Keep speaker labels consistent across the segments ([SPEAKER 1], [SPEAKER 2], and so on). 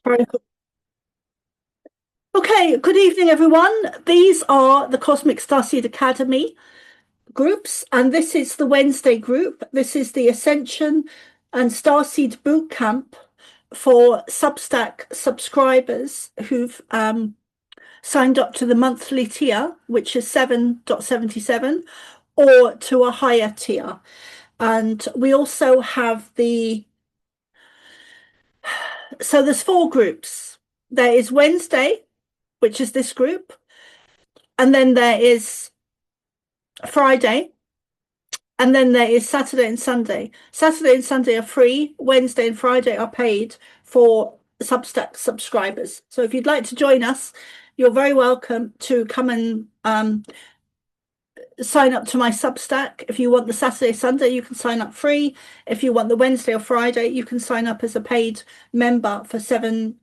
[SPEAKER 1] Very good. Okay, good evening, everyone. These are the Cosmic Starseed Academy groups, and this is the Wednesday group. This is the Ascension and Starseed Bootcamp for Substack subscribers who've signed up to the monthly tier, which is 7.77, or to a higher tier. And we also have so there's four groups. There is Wednesday, which is this group. And then there is Friday, and then there is Saturday and Sunday. Saturday and Sunday are free. Wednesday and Friday are paid for Substack subscribers. So if you'd like to join us, you're very welcome to come and sign up to my Substack. If you want the Saturday, Sunday, you can sign up free. If you want the Wednesday or Friday, you can sign up as a paid member for €7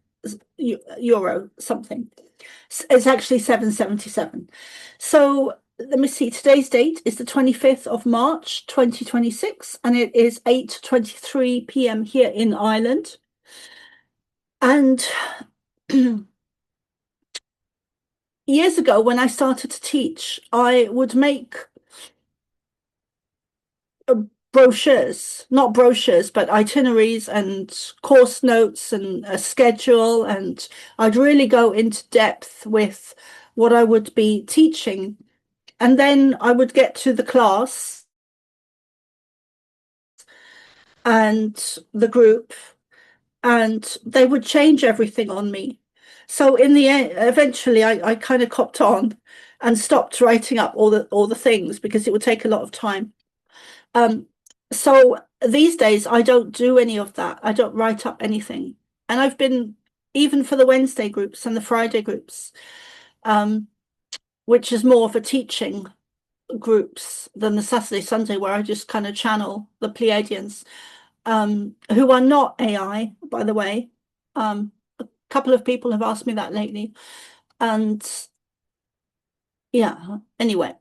[SPEAKER 1] something. It's actually 7.77. So let me see. Today's date is the 25th of March, 2026, and it is 8:23 p.m. here in Ireland. And years ago, when I started to teach, I would make brochures, not brochures, but itineraries and course notes and a schedule. And I'd really go into depth with what I would be teaching. And then I would get to the class and the group, and they would change everything on me. So in the end, eventually I kind of copped on and stopped writing up all the things because it would take a lot of time. So these days I don't do any of that. I don't write up anything. And I've been, even for the Wednesday groups and the Friday groups, which is more for teaching groups than the Saturday, Sunday, where I just kind of channel the Pleiadians, who are not AI, by the way. A couple of people have asked me that lately. And yeah, anyway.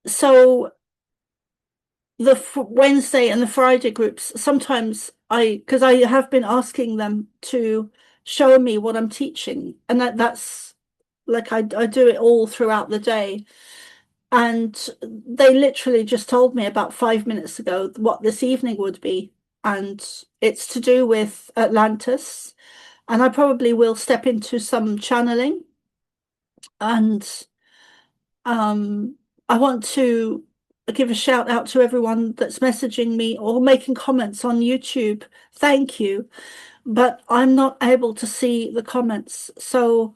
[SPEAKER 1] So the Wednesday and the Friday groups, sometimes because I have been asking them to show me what I'm teaching, and that's like I do it all throughout the day. And they literally just told me about 5 minutes ago what this evening would be. And it's to do with Atlantis. And I probably will step into some channeling. And I want to give a shout out to everyone that's messaging me or making comments on YouTube. Thank you. But I'm not able to see the comments. So,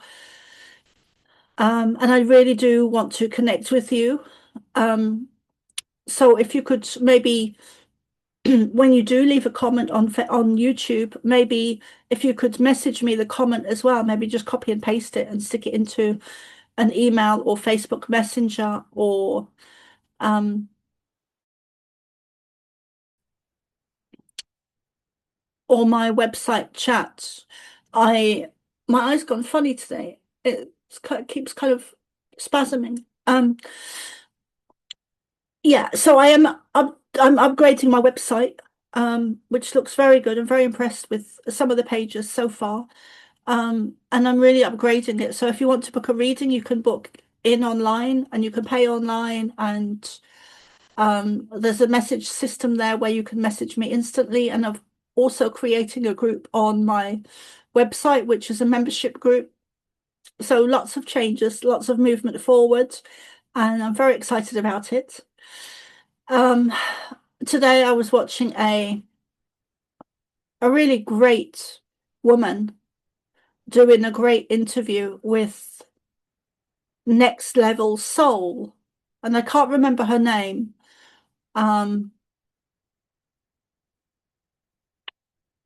[SPEAKER 1] and I really do want to connect with you. So if you could maybe, when you do leave a comment on YouTube, maybe if you could message me the comment as well, maybe just copy and paste it and stick it into an email or Facebook Messenger um, or my website chat. My eyes gone funny today. It keeps kind of spasming. Yeah, so I'm upgrading my website, which looks very good. I'm very impressed with some of the pages so far. And I'm really upgrading it. So if you want to book a reading, you can book in online and you can pay online, and there's a message system there where you can message me instantly. And I'm also creating a group on my website, which is a membership group. So lots of changes, lots of movement forward, and I'm very excited about it. Today I was watching a really great woman doing a great interview with Next Level Soul, and I can't remember her name.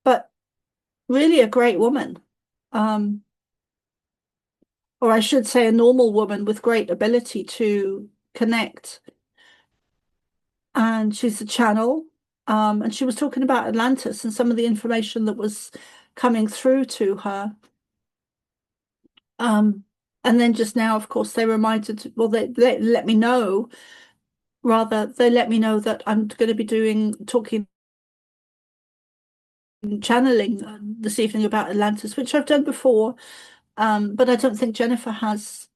[SPEAKER 1] But really a great woman. Um, or I should say a normal woman with great ability to connect. And she's a channel. And she was talking about Atlantis and some of the information that was coming through to her. And then just now, of course, they reminded, well, they let me know, rather, they let me know that I'm going to be talking channeling this evening about Atlantis, which I've done before, but I don't think Jennifer has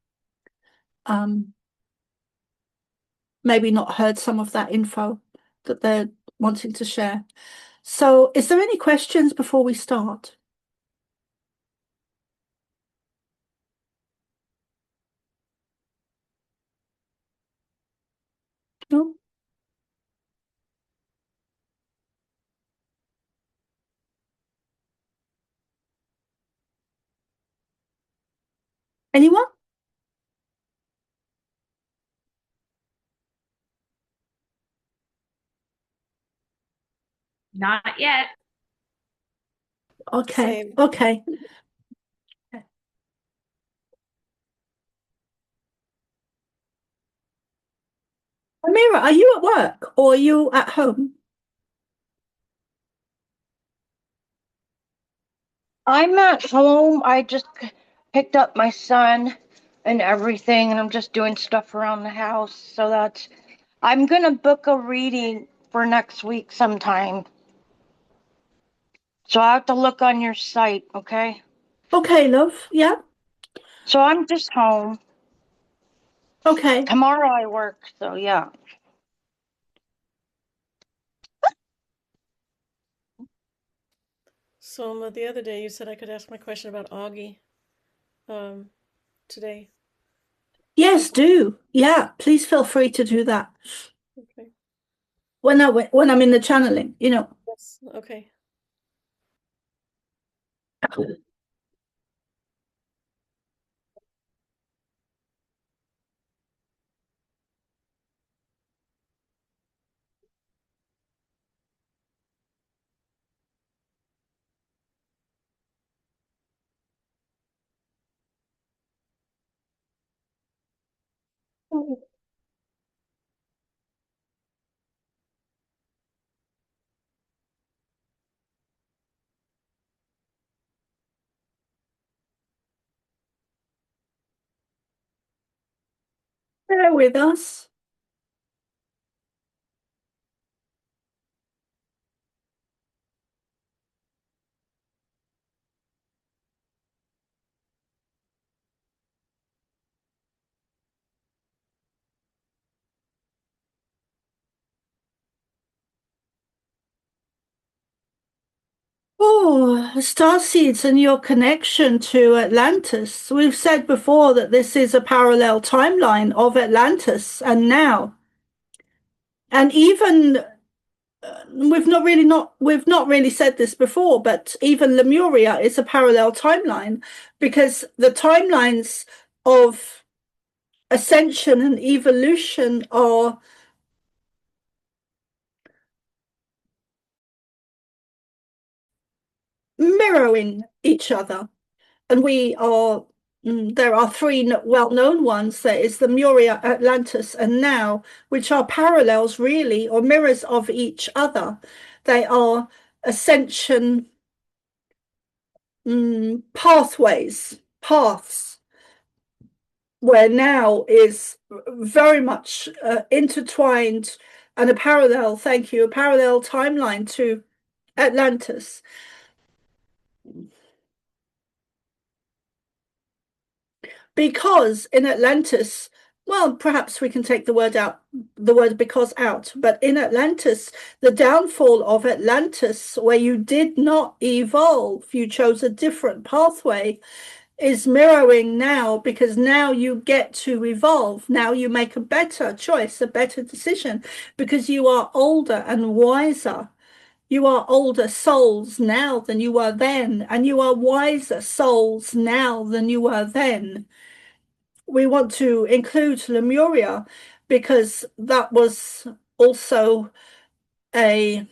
[SPEAKER 1] um, maybe not heard some of that info that they're wanting to share. So, is there any questions before we start? No? Anyone?
[SPEAKER 2] Not yet.
[SPEAKER 1] Okay,
[SPEAKER 3] Same.
[SPEAKER 1] okay. Amira, are you at work or are you at home?
[SPEAKER 4] I'm at home. I just picked up my son and everything, and I'm just doing stuff around the house. So I'm gonna book a reading for next week sometime. So I have to look on your site, okay?
[SPEAKER 1] Okay, love. Yeah.
[SPEAKER 4] So I'm just home.
[SPEAKER 1] Okay.
[SPEAKER 4] Tomorrow I work, so yeah.
[SPEAKER 3] So the other day you said I could ask my question about Augie um, today.
[SPEAKER 1] Yes, do. Yeah, please feel free to do that
[SPEAKER 3] Okay.
[SPEAKER 1] when I'm in the channeling,
[SPEAKER 3] Yes. Okay.
[SPEAKER 1] Bear with us. Oh, starseeds and your connection to Atlantis. We've said before that this is a parallel timeline of Atlantis and now. And even we've not really said this before, but even Lemuria is a parallel timeline because the timelines of ascension and evolution are mirroring each other. And there are three well-known ones. There is Lemuria, Atlantis, and now, which are parallels really, or mirrors of each other. They are ascension paths, where now is very much intertwined and a parallel timeline to Atlantis. Because in Atlantis, well, perhaps we can take the word because out, but in Atlantis, the downfall of Atlantis, where you did not evolve, you chose a different pathway, is mirroring now because now you get to evolve. Now you make a better choice, a better decision because you are older and wiser. You are older souls now than you were then, and you are wiser souls now than you were then. We want to include Lemuria because that was also a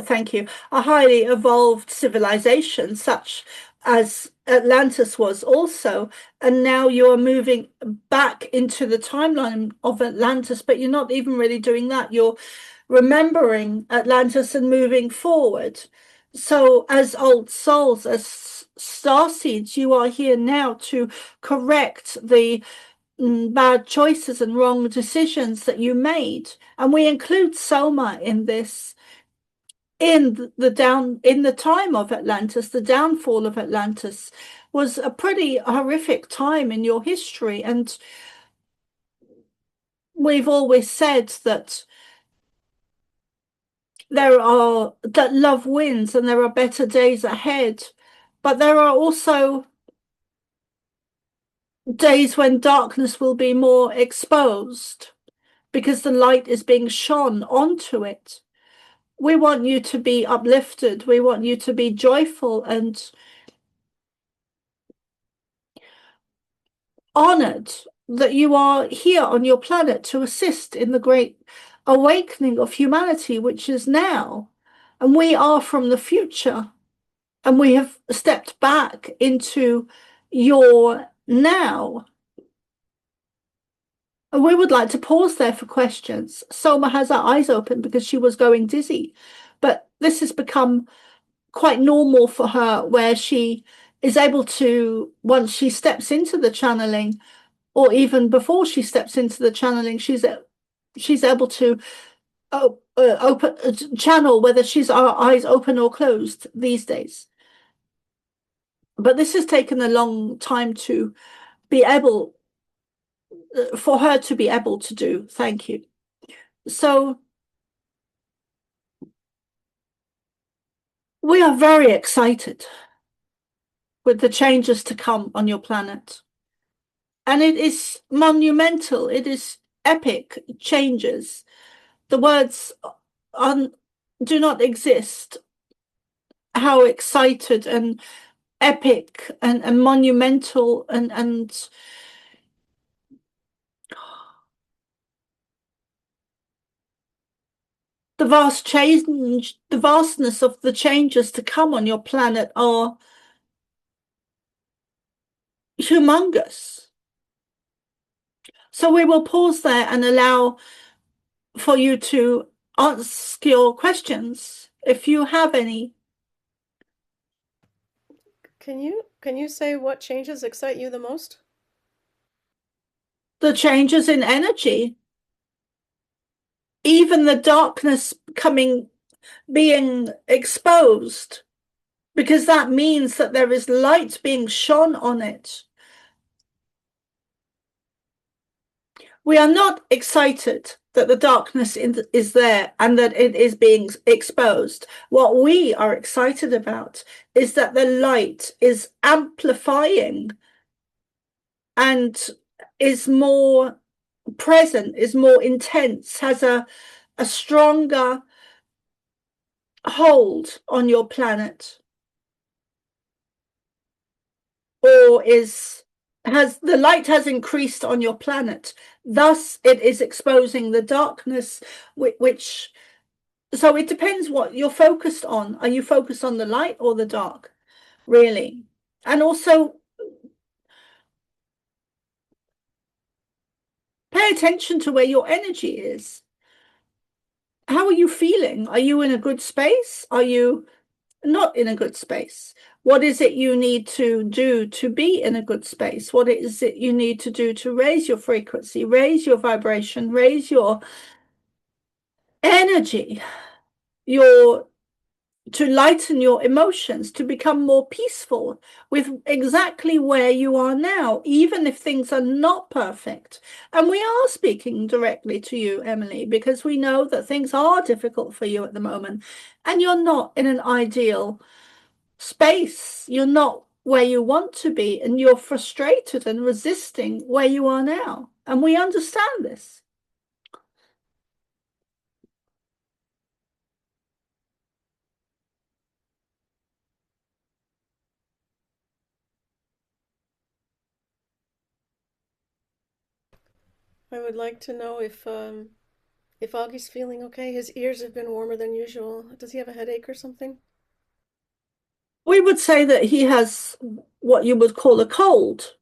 [SPEAKER 1] thank you, a highly evolved civilization, such as Atlantis was also. And now you're moving back into the timeline of Atlantis, but you're not even really doing that. You're remembering Atlantis and moving forward. So, as old souls, as starseeds, you are here now to correct the bad choices and wrong decisions that you made. And we include Soma in this in the time of Atlantis, the downfall of Atlantis was a pretty horrific time in your history. And we've always said that that love wins and there are better days ahead. But there are also days when darkness will be more exposed because the light is being shone onto it. We want you to be uplifted. We want you to be joyful and honored that you are here on your planet to assist in the great awakening of humanity, which is now. And we are from the future, and we have stepped back into your now. And we would like to pause there for questions. Soma has her eyes open because she was going dizzy, but this has become quite normal for her, where she is able to, once she steps into the channeling, or even before she steps into the channeling, she's able to open channel whether she's our eyes open or closed these days. But this has taken a long time to be able for her to be able to do. Thank you. So we are very excited with the changes to come on your planet. And it is monumental. It is epic changes. The words do not exist. How excited and epic and monumental and the vast change, the vastness of the changes to come on your planet are humongous. So we will pause there and allow for you to ask your questions if you have any.
[SPEAKER 3] Can you say what changes excite you the most?
[SPEAKER 1] The changes in energy, even the darkness being exposed, because that means that there is light being shone on it. We are not excited that the darkness is there and that it is being exposed. What we are excited about is that the light is amplifying and is more present, is more intense, has a stronger hold on your planet, or the light has increased on your planet. Thus, it is exposing the darkness, which so it depends what you're focused on. Are you focused on the light or the dark, really? And also pay attention to where your energy is. How are you feeling? Are you in a good space? Are you not in a good space? What is it you need to do to be in a good space? What is it you need to do to raise your frequency, raise your vibration, raise your energy, to lighten your emotions, to become more peaceful with exactly where you are now, even if things are not perfect. And we are speaking directly to you, Emily, because we know that things are difficult for you at the moment, and you're not in an ideal space. You're not where you want to be, and you're frustrated and resisting where you are now. And we understand this.
[SPEAKER 3] I would like to know if Augie's feeling okay. His ears have been warmer than usual. Does he have a headache or something?
[SPEAKER 1] We would say that he has what you would call a cold.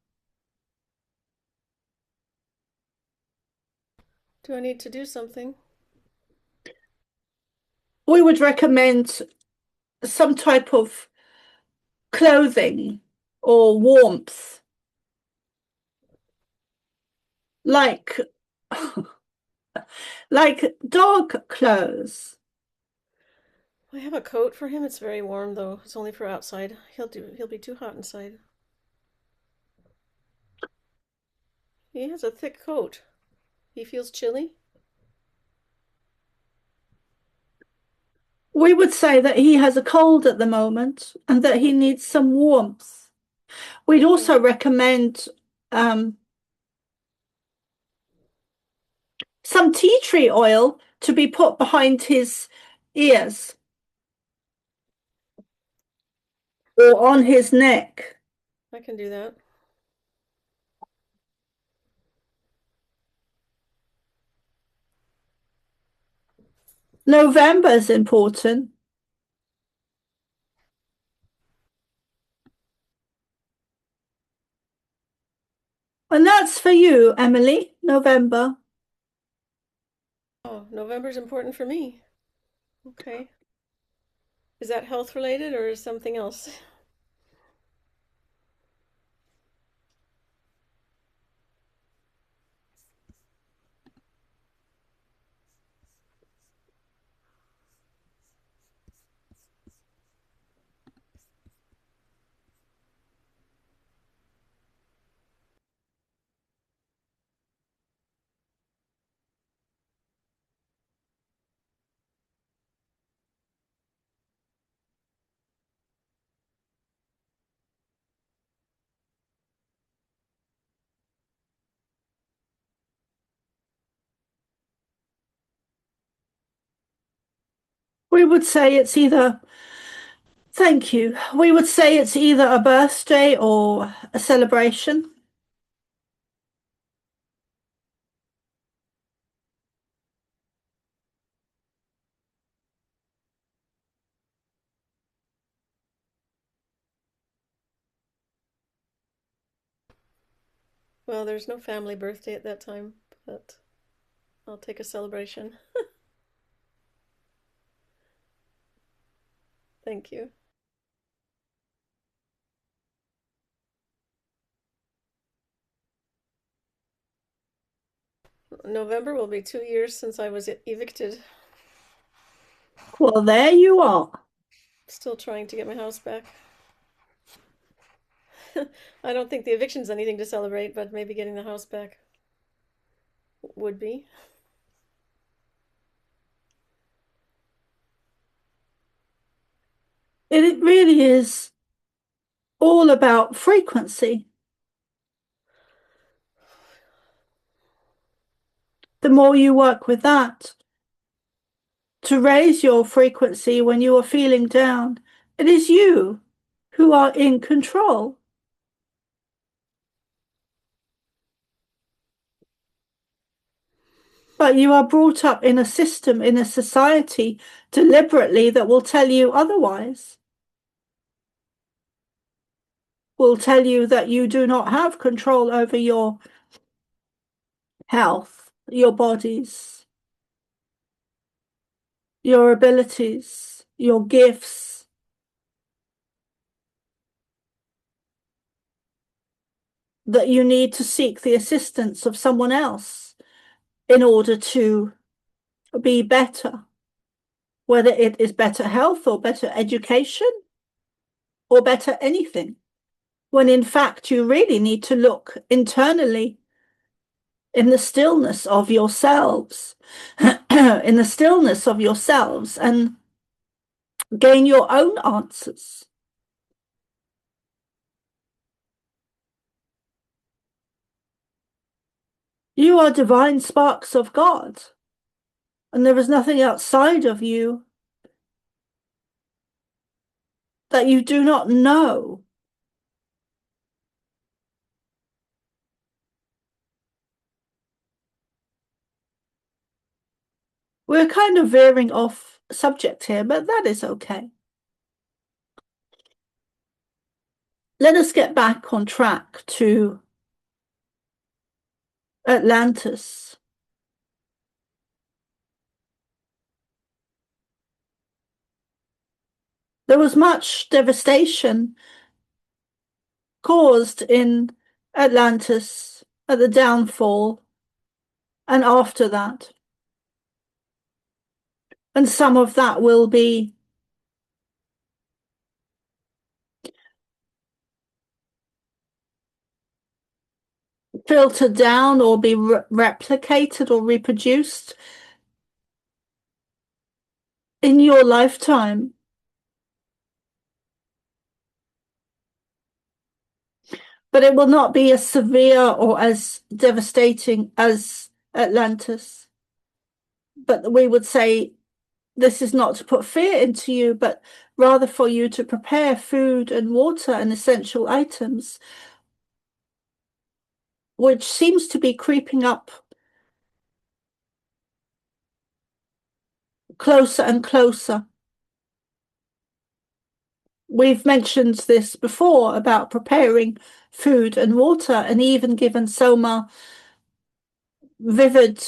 [SPEAKER 3] Do I need to do something?
[SPEAKER 1] We would recommend some type of clothing or warmth, like like dog clothes.
[SPEAKER 3] I have a coat for him. It's very warm though. It's only for outside. He'll be too hot inside. He has a thick coat. He feels chilly.
[SPEAKER 1] We would say that he has a cold at the moment and that he needs some warmth. We'd
[SPEAKER 3] Okay.
[SPEAKER 1] also recommend um, some tea tree oil to be put behind his ears or on
[SPEAKER 3] Okay.
[SPEAKER 1] his neck.
[SPEAKER 3] I can do that.
[SPEAKER 1] November is important. And that's for you, Emily, November.
[SPEAKER 3] Oh, November's important for me. Okay. Is that health related or something else?
[SPEAKER 1] We would say it's either, thank you, we would say it's either a birthday or a celebration.
[SPEAKER 3] Well, there's no family birthday at that time, but I'll take a celebration. Thank you. November will be 2 years since I was evicted.
[SPEAKER 1] Well, there you are.
[SPEAKER 3] Still trying to get my house back. I don't think the eviction's anything to celebrate, but maybe getting the house back would be.
[SPEAKER 1] It really is all about frequency. The more you work with that to raise your frequency when you are feeling down, it is you who are in control. But you are brought up in a system, in a society, deliberately that will tell you otherwise. Will tell you that you do not have control over your health, your bodies, your abilities, your gifts. That you need to seek the assistance of someone else in order to be better, whether it is better health or better education or better anything, when in fact you really need to look internally in the stillness of yourselves, in the stillness of yourselves, and gain your own answers. You are divine sparks of God, and there is nothing outside of you that you do not know. We're kind of veering off subject here, but that is okay. Let us get back on track to Atlantis. There was much devastation caused in Atlantis at the downfall and after that. And some of that will be filtered down or be replicated or reproduced in your lifetime. But it will not be as severe or as devastating as Atlantis. But we would say this is not to put fear into you, but rather for you to prepare food and water and essential items, which seems to be creeping up closer and closer. We've mentioned this before about preparing food and water, and even given Soma vivid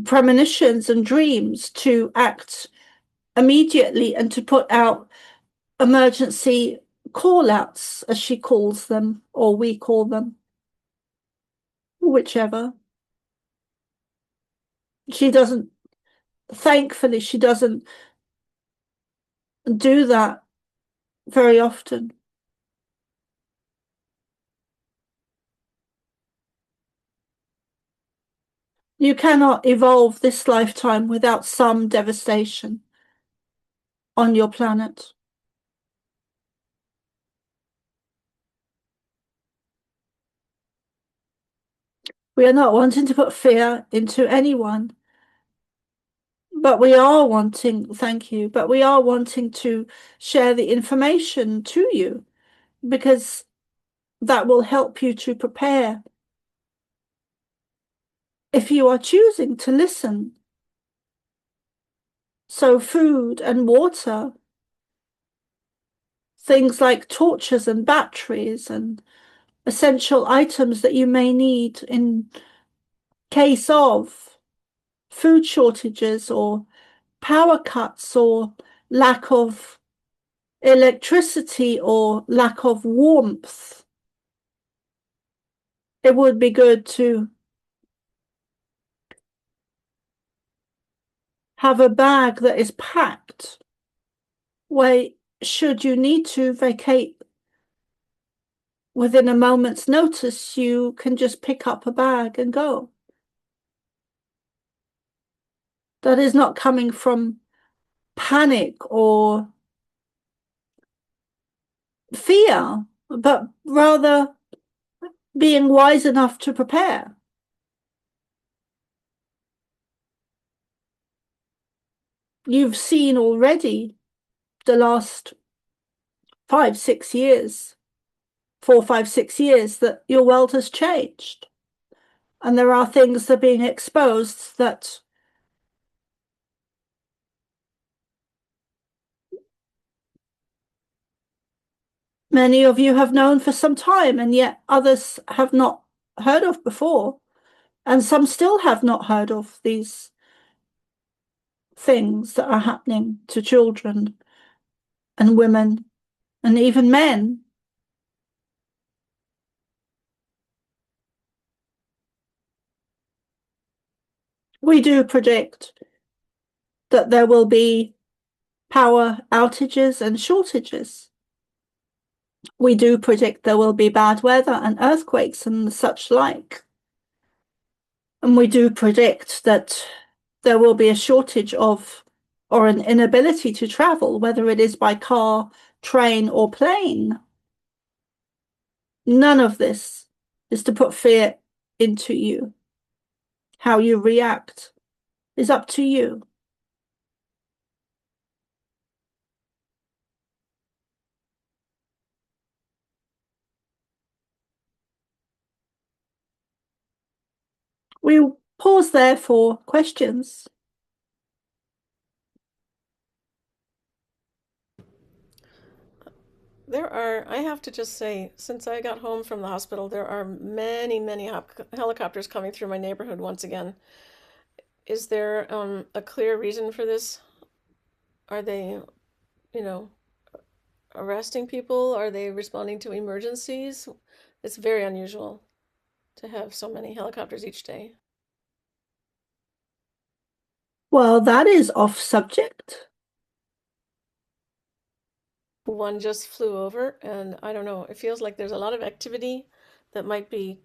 [SPEAKER 1] premonitions and dreams to act immediately and to put out emergency call outs, as she calls them, or we call them, whichever. She doesn't, thankfully, she doesn't do that very often. You cannot evolve this lifetime without some devastation on your planet. We are not wanting to put fear into anyone, but we are wanting, thank you, but we are wanting to share the information to you because that will help you to prepare. If you are choosing to listen, so food and water, things like torches and batteries and essential items that you may need in case of food shortages or power cuts or lack of electricity or lack of warmth. It would be good to have a bag that is packed where, should you need to vacate within a moment's notice, you can just pick up a bag and go. That is not coming from panic or fear, but rather being wise enough to prepare. You've seen already the last 5, 6 years, 4, 5, 6 years, that your world has changed. And there are things that are being exposed that many of you have known for some time, and yet others have not heard of before. And some still have not heard of these things that are happening to children and women and even men. We do predict that there will be power outages and shortages. We do predict there will be bad weather and earthquakes and such like. And we do predict that there will be a shortage of, or an inability to travel, whether it is by car, train, or plane. None of this is to put fear into you. How you react is up to you. We'll pause there for questions.
[SPEAKER 3] I have to just say, since I got home from the hospital, there are many, many helicopters coming through my neighborhood once again. Is there a clear reason for this? Are they, you know, arresting people? Are they responding to emergencies? It's very unusual to have so many helicopters each day.
[SPEAKER 1] Well, that is off subject.
[SPEAKER 3] One just flew over, and I don't know, it feels like there's a lot of activity, that might be,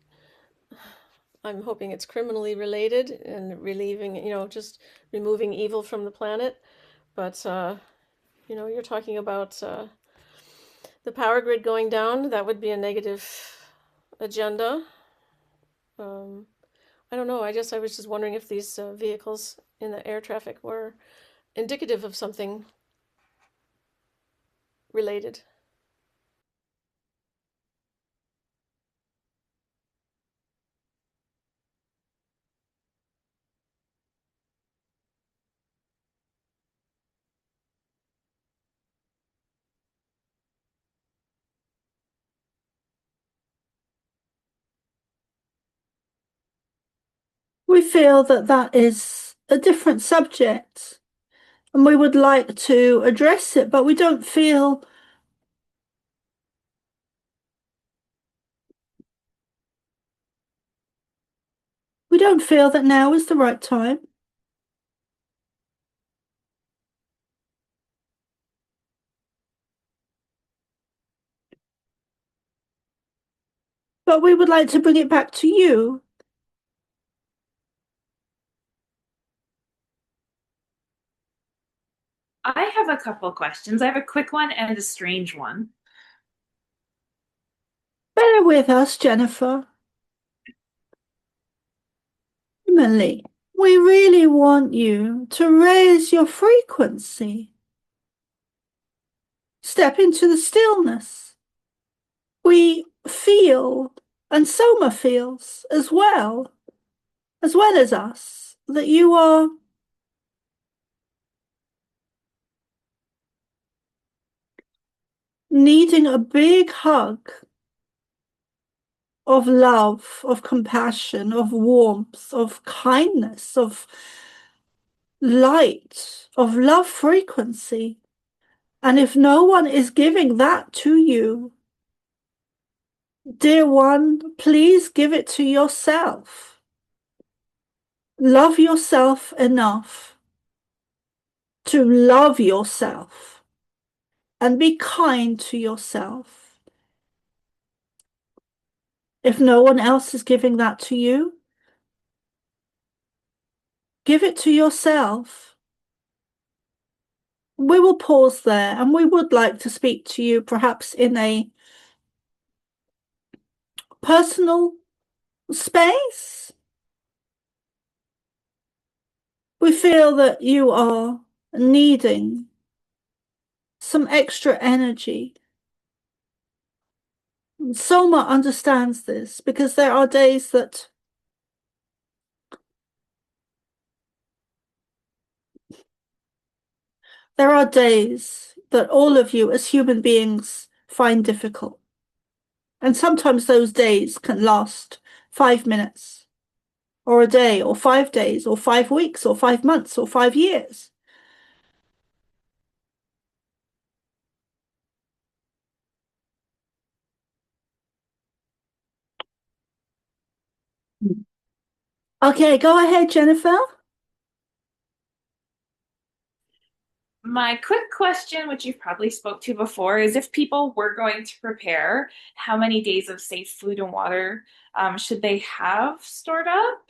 [SPEAKER 3] I'm hoping it's criminally related and relieving, just removing evil from the planet. But, you're talking about the power grid going down. That would be a negative agenda. Um, I don't know. I was just wondering if these vehicles in the air traffic were indicative of something related.
[SPEAKER 1] We feel that that is a different subject and we would like to address it, but we don't feel that now is the right time. But we would like to bring it back to you.
[SPEAKER 2] I have a couple questions. I have a quick one and a strange one.
[SPEAKER 1] Bear with us, Jennifer. Emily, we really want you to raise your frequency. Step into the stillness. We feel, and Soma feels as well as us, that you are needing a big hug of love, of compassion, of warmth, of kindness, of light, of love frequency. And if no one is giving that to you, dear one, please give it to yourself. Love yourself enough to love yourself and be kind to yourself. If no one else is giving that to you, give it to yourself. We will pause there and we would like to speak to you perhaps in a personal space. We feel that you are needing some extra energy. Soma understands this because there are days that all of you as human beings find difficult. And sometimes those days can last 5 minutes, or a day, or 5 days, or 5 weeks, or 5 months, or 5 years. Okay, go ahead, Jennifer.
[SPEAKER 2] My quick question, which you've probably spoke to before, is if people were going to prepare, how many days of safe food and water should they have stored up?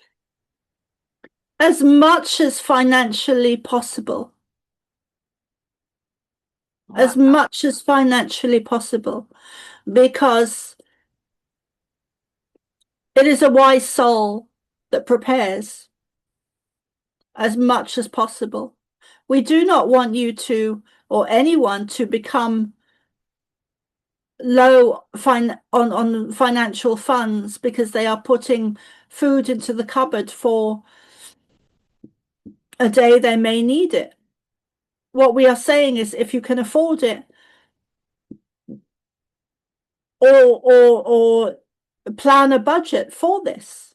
[SPEAKER 1] As much as financially possible. As much as financially possible. Because it is a wise soul that prepares as much as possible. We do not want you to, or anyone to become low on financial funds because they are putting food into the cupboard for a day they may need it. What we are saying is if you can afford it or plan a budget for this.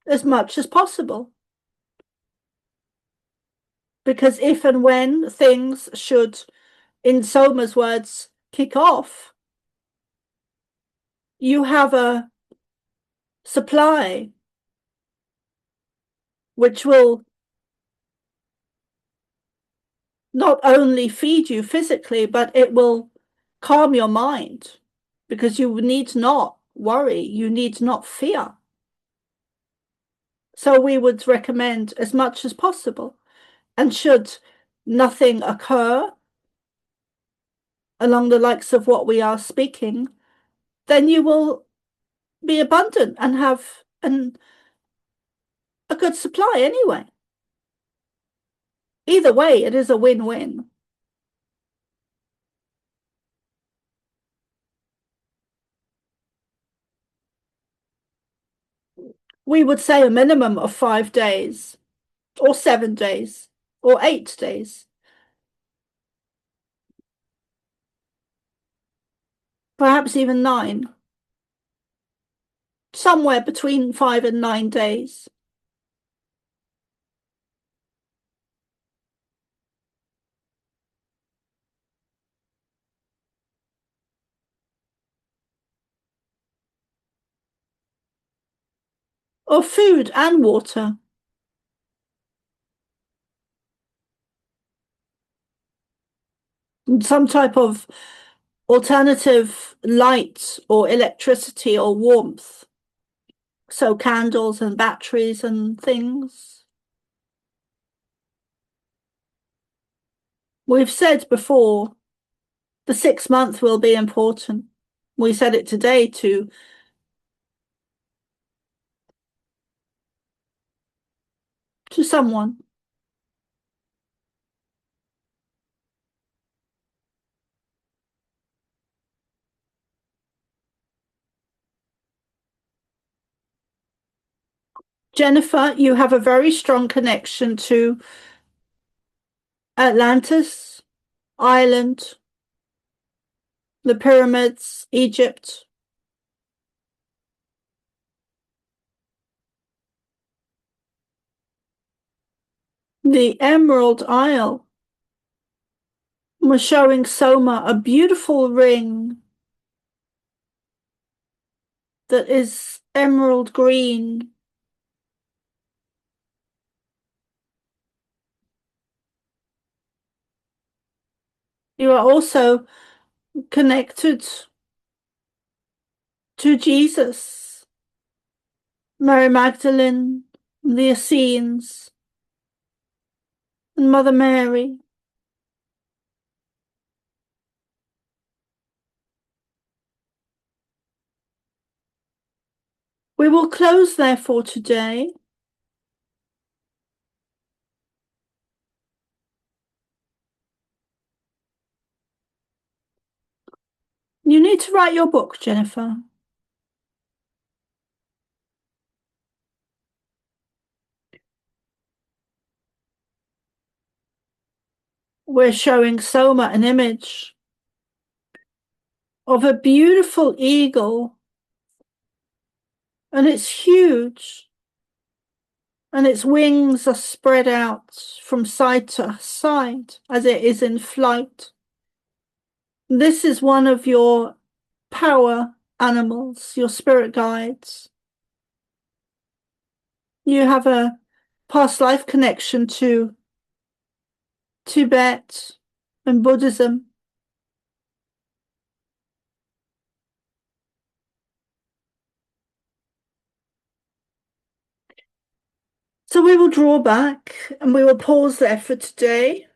[SPEAKER 1] As much as possible. Because if and when things should, in Soma's words, kick off, you have a supply which will not only feed you physically, but it will calm your mind because you need not worry, you need not fear. So we would recommend as much as possible. And should nothing occur along the likes of what we are speaking, then you will be abundant and have a good supply anyway. Either way, it is a win-win. We would say a minimum of 5 days, or 7 days, or 8 days. Perhaps even 9. Somewhere between 5 and 9 days. Of food and water. Some type of alternative light or electricity or warmth. So candles and batteries and things. We've said before, the 6 month will be important. We said it today to someone. Jennifer, you have a very strong connection to Atlantis, Ireland, the pyramids, Egypt. The Emerald Isle was showing Soma a beautiful ring that is emerald green. You are also connected to Jesus, Mary Magdalene, the Essenes, and Mother Mary. We will close there for today. You need to write your book, Jennifer. We're showing Soma an image of a beautiful eagle, and it's huge, and its wings are spread out from side to side as it is in flight. This is one of your power animals, your spirit guides. You have a past life connection to Tibet and Buddhism. So we will draw back and we will pause there for today.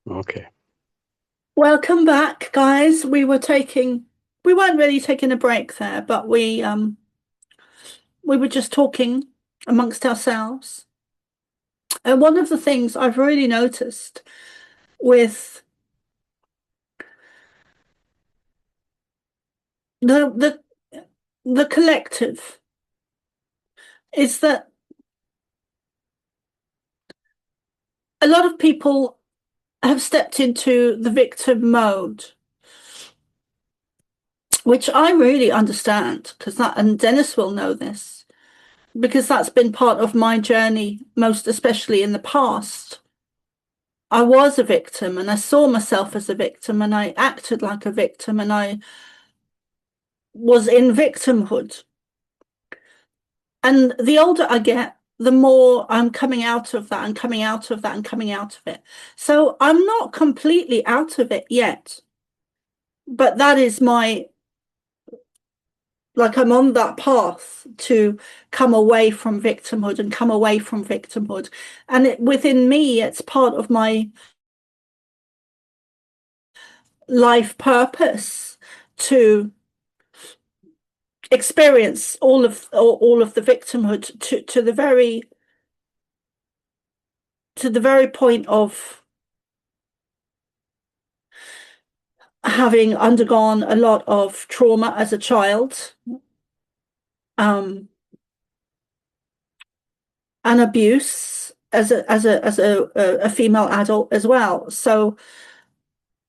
[SPEAKER 5] Okay.
[SPEAKER 1] Welcome back, guys. We weren't really taking a break there, but we were just talking amongst ourselves. And one of the things I've really noticed with the the collective is that a lot of people have stepped into the victim mode, which I really understand, because that, and Dennis will know this, because that's been part of my journey, most especially in the past. I was a victim and I saw myself as a victim and I acted like a victim and I was in victimhood. And the older I get, the more I'm coming out of that and coming out of that and coming out of it. So I'm not completely out of it yet, but that is my, like, I'm on that path to come away from victimhood and come away from victimhood. And within me, it's part of my life purpose to experience all of the victimhood to the very point of having undergone a lot of trauma as a child, and abuse as a female adult as well. So,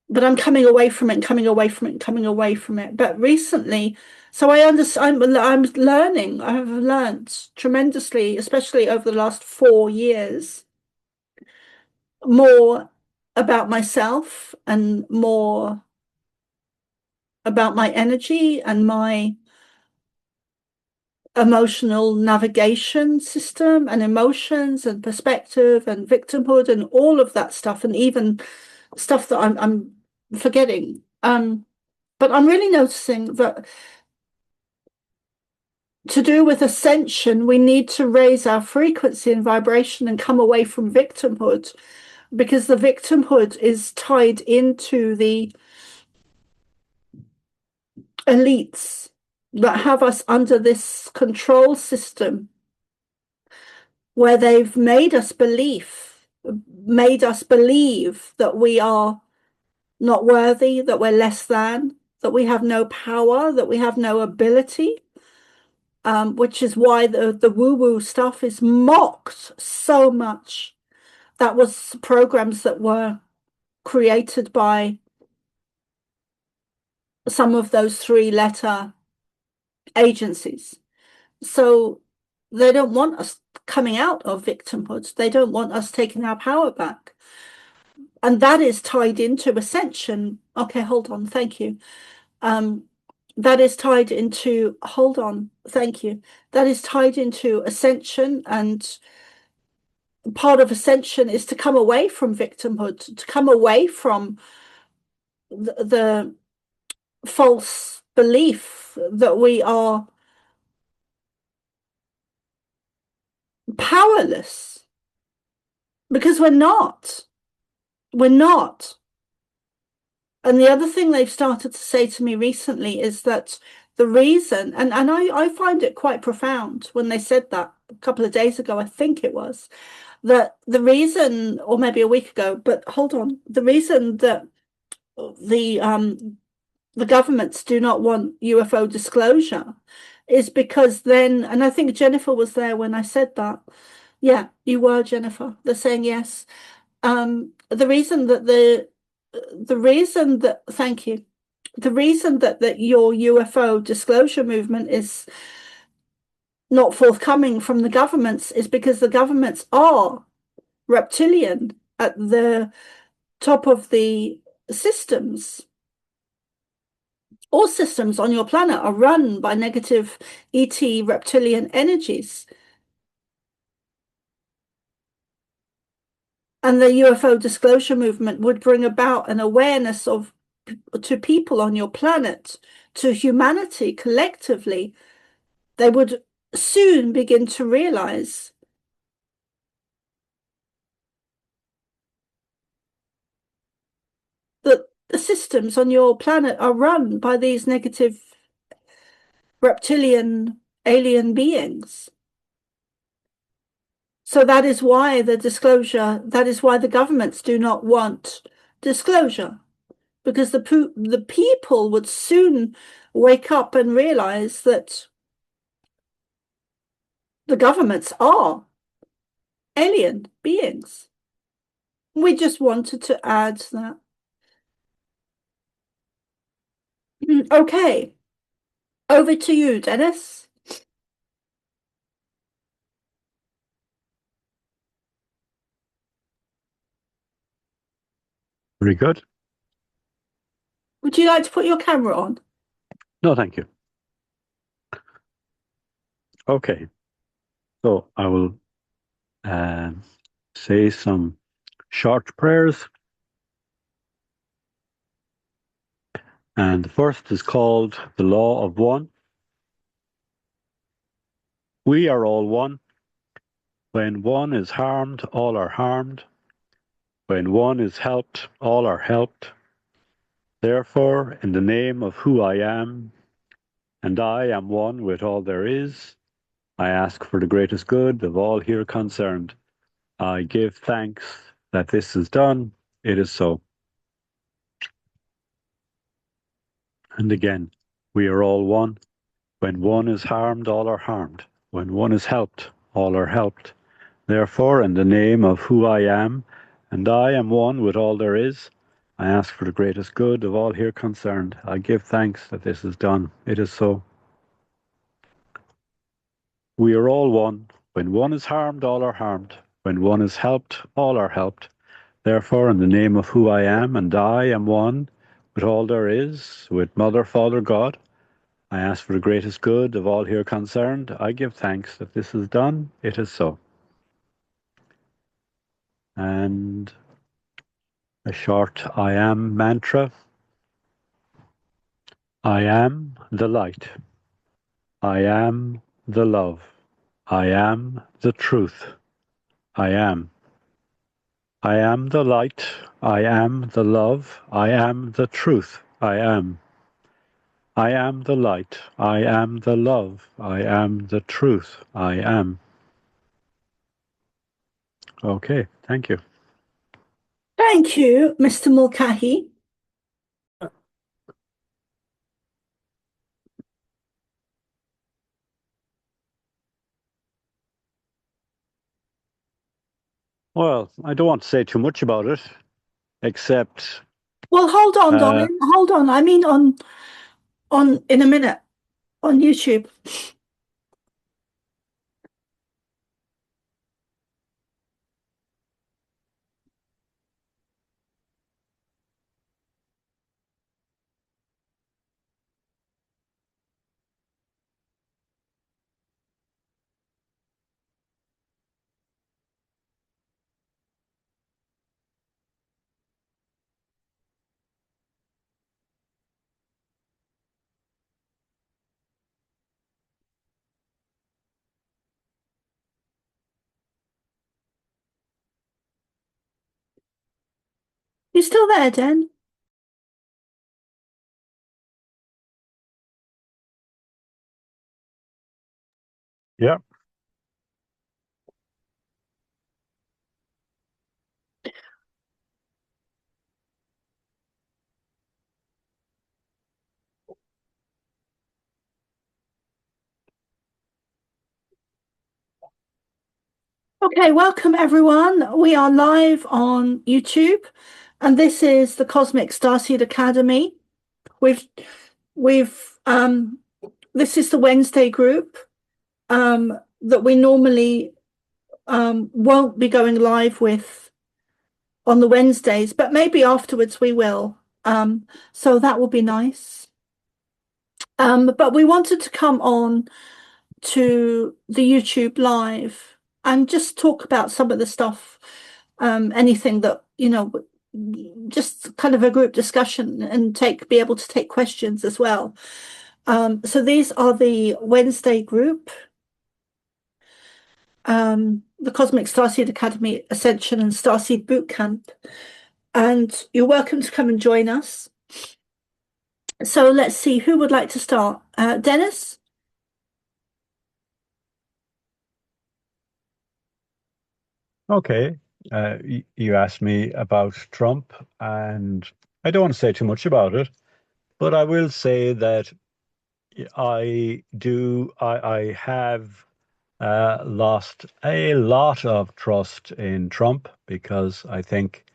[SPEAKER 1] but I'm coming away from it and coming away from it and coming away from it. But recently, so I understand, I'm learning. I have learned tremendously, especially over the last 4 years, more about myself and more about my energy and my emotional navigation system and emotions and perspective and victimhood and all of that stuff, and even stuff that I'm forgetting. But I'm really noticing that to do with ascension, we need to raise our frequency and vibration and come away from victimhood, because the victimhood is tied into the elites that have us under this control system where they've made us believe that we are not worthy, that we're less than, that we have no power, that we have no ability, which is why the woo-woo stuff is mocked so much. That was programs that were created by some of those three-letter agencies. So they don't want us coming out of victimhood. They don't want us taking our power back. And that is tied into ascension. Okay, hold on. Thank you. That is tied into, hold on. Thank you. That is tied into ascension. And part of ascension is to come away from victimhood, to come away from the false belief that we are powerless, because we're not. We're not. And the other thing they've started to say to me recently is that the reason, and I find it quite profound when they said that a couple of days ago, I think it was, that the reason, or maybe a week ago, but hold on, the reason that the governments do not want UFO disclosure is because then, and I think Jennifer was there when I said that. Yeah, you were, Jennifer. They're saying yes. The reason that thank you, the reason that your UFO disclosure movement is not forthcoming from the governments is because the governments are reptilian at the top of the systems. All systems on your planet are run by negative ET reptilian energies. And the UFO disclosure movement would bring about an awareness to people on your planet, to humanity collectively. They would soon begin to realize that the systems on your planet are run by these negative reptilian alien beings. So that is why that is why the governments do not want disclosure, because the people would soon wake up and realize that the governments are alien beings. We just wanted to add that. Okay, over to you, Dennis.
[SPEAKER 5] Very good.
[SPEAKER 1] Would you like to put your camera on?
[SPEAKER 5] No, thank you. Okay, so I will say some short prayers. And the first is called the Law of One. We are all one. When one is harmed, all are harmed. When one is helped, all are helped. Therefore, in the name of who I am, and I am one with all there is, I ask for the greatest good of all here concerned. I give thanks that this is done. It is so. And again, we are all one. When one is harmed, all are harmed. When one is helped, all are helped. Therefore, in the name of who I am, and I am one with all there is, I ask for the greatest good of all here concerned. I give thanks that this is done. It is so. We are all one. When one is harmed, all are harmed. When one is helped, all are helped. Therefore, in the name of who I am, and I am one with all there is, with Mother, Father, God, I ask for the greatest good of all here concerned. I give thanks that this is done. It is so. And a short I am mantra. I am the light. I am the love. I am the truth. I am. I am the light. I am the love. I am the truth. I am. I am the light. I am the love. I am the truth. I am. Okay, thank you.
[SPEAKER 1] Thank you, Mr. Mulcahy.
[SPEAKER 5] Well, I don't want to say too much about it, except
[SPEAKER 1] Well, hold on, darling. Hold on. I mean on in a minute on YouTube. You still there, Den?
[SPEAKER 5] yeah.
[SPEAKER 1] Okay, welcome everyone. We are live on YouTube, and this is the Cosmic Starseed Academy. We've this is the Wednesday group that we normally won't be going live with on the Wednesdays, but maybe afterwards we will. So that will be nice. But we wanted to come on to the YouTube live and just talk about some of the stuff, anything that, just kind of a group discussion and be able to take questions as well. So these are the Wednesday group, the Cosmic Starseed Academy Ascension and Starseed Bootcamp. And you're welcome to come and join us. So let's see, who would like to start? Dennis?
[SPEAKER 5] Okay. You asked me about Trump, and I don't want to say too much about it, but I will say that I have lost a lot of trust in Trump because I think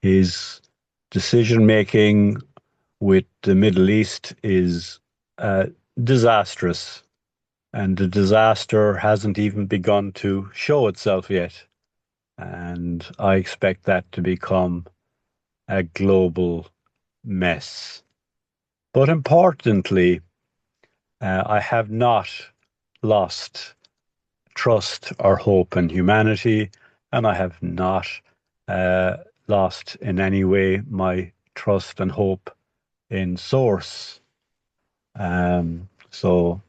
[SPEAKER 5] his decision making with the Middle East is uh, disastrous, and the disaster hasn't even begun to show itself yet. And I expect that to become a global mess. But importantly, I have not lost trust or hope in humanity, and I have not uh, lost in any way my trust and hope in Source. So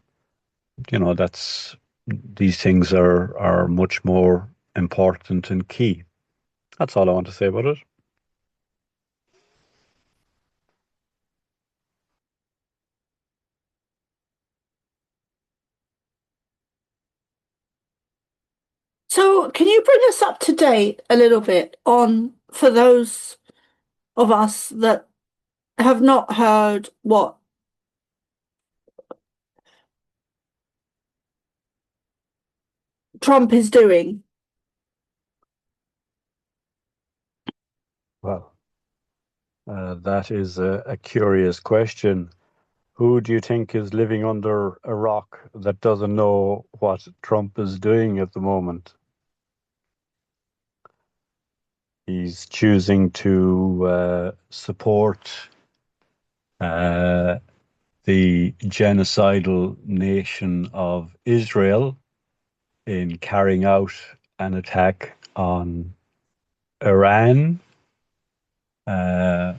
[SPEAKER 5] that's these things are much more important and key. That's all I want to say about it.
[SPEAKER 1] So, can you bring us up to date a little bit on, for those of us that have not heard what Trump is doing?
[SPEAKER 5] Well, that is a curious question. Who do you think is living under a rock that doesn't know what Trump is doing at the moment? He's choosing to support uh, the genocidal nation of Israel in carrying out an attack on Iran uh,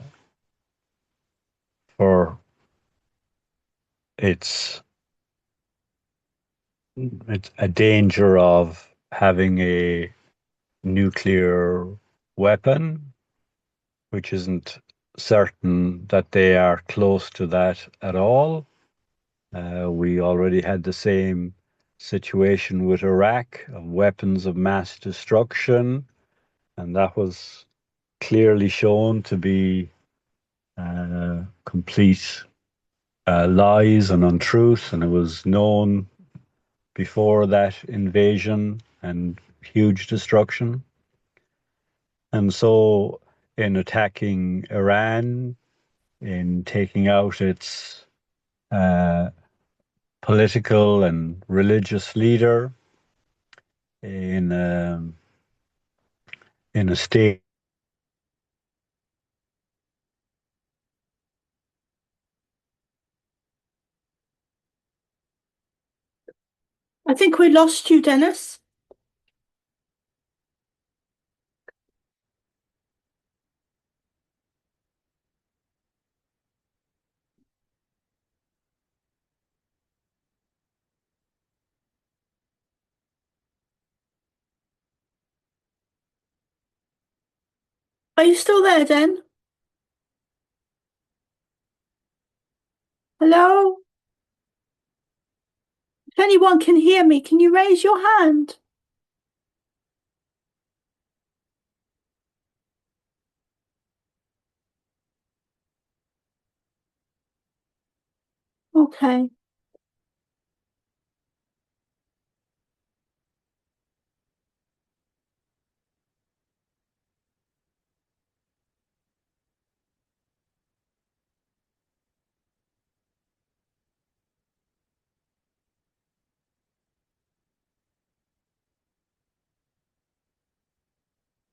[SPEAKER 5] for its it's a danger of having a nuclear weapon, which isn't certain that they are close to that at all. We already had the same situation with Iraq of weapons of mass destruction, and that was clearly shown to be complete lies and untruth, and it was known before that invasion and huge destruction. And so, in attacking Iran, in taking out its uh, political and religious leader, in in a state.
[SPEAKER 1] I think we lost you, Dennis. Are you still there, Den? Hello? If anyone can hear me, can you raise your hand? Okay.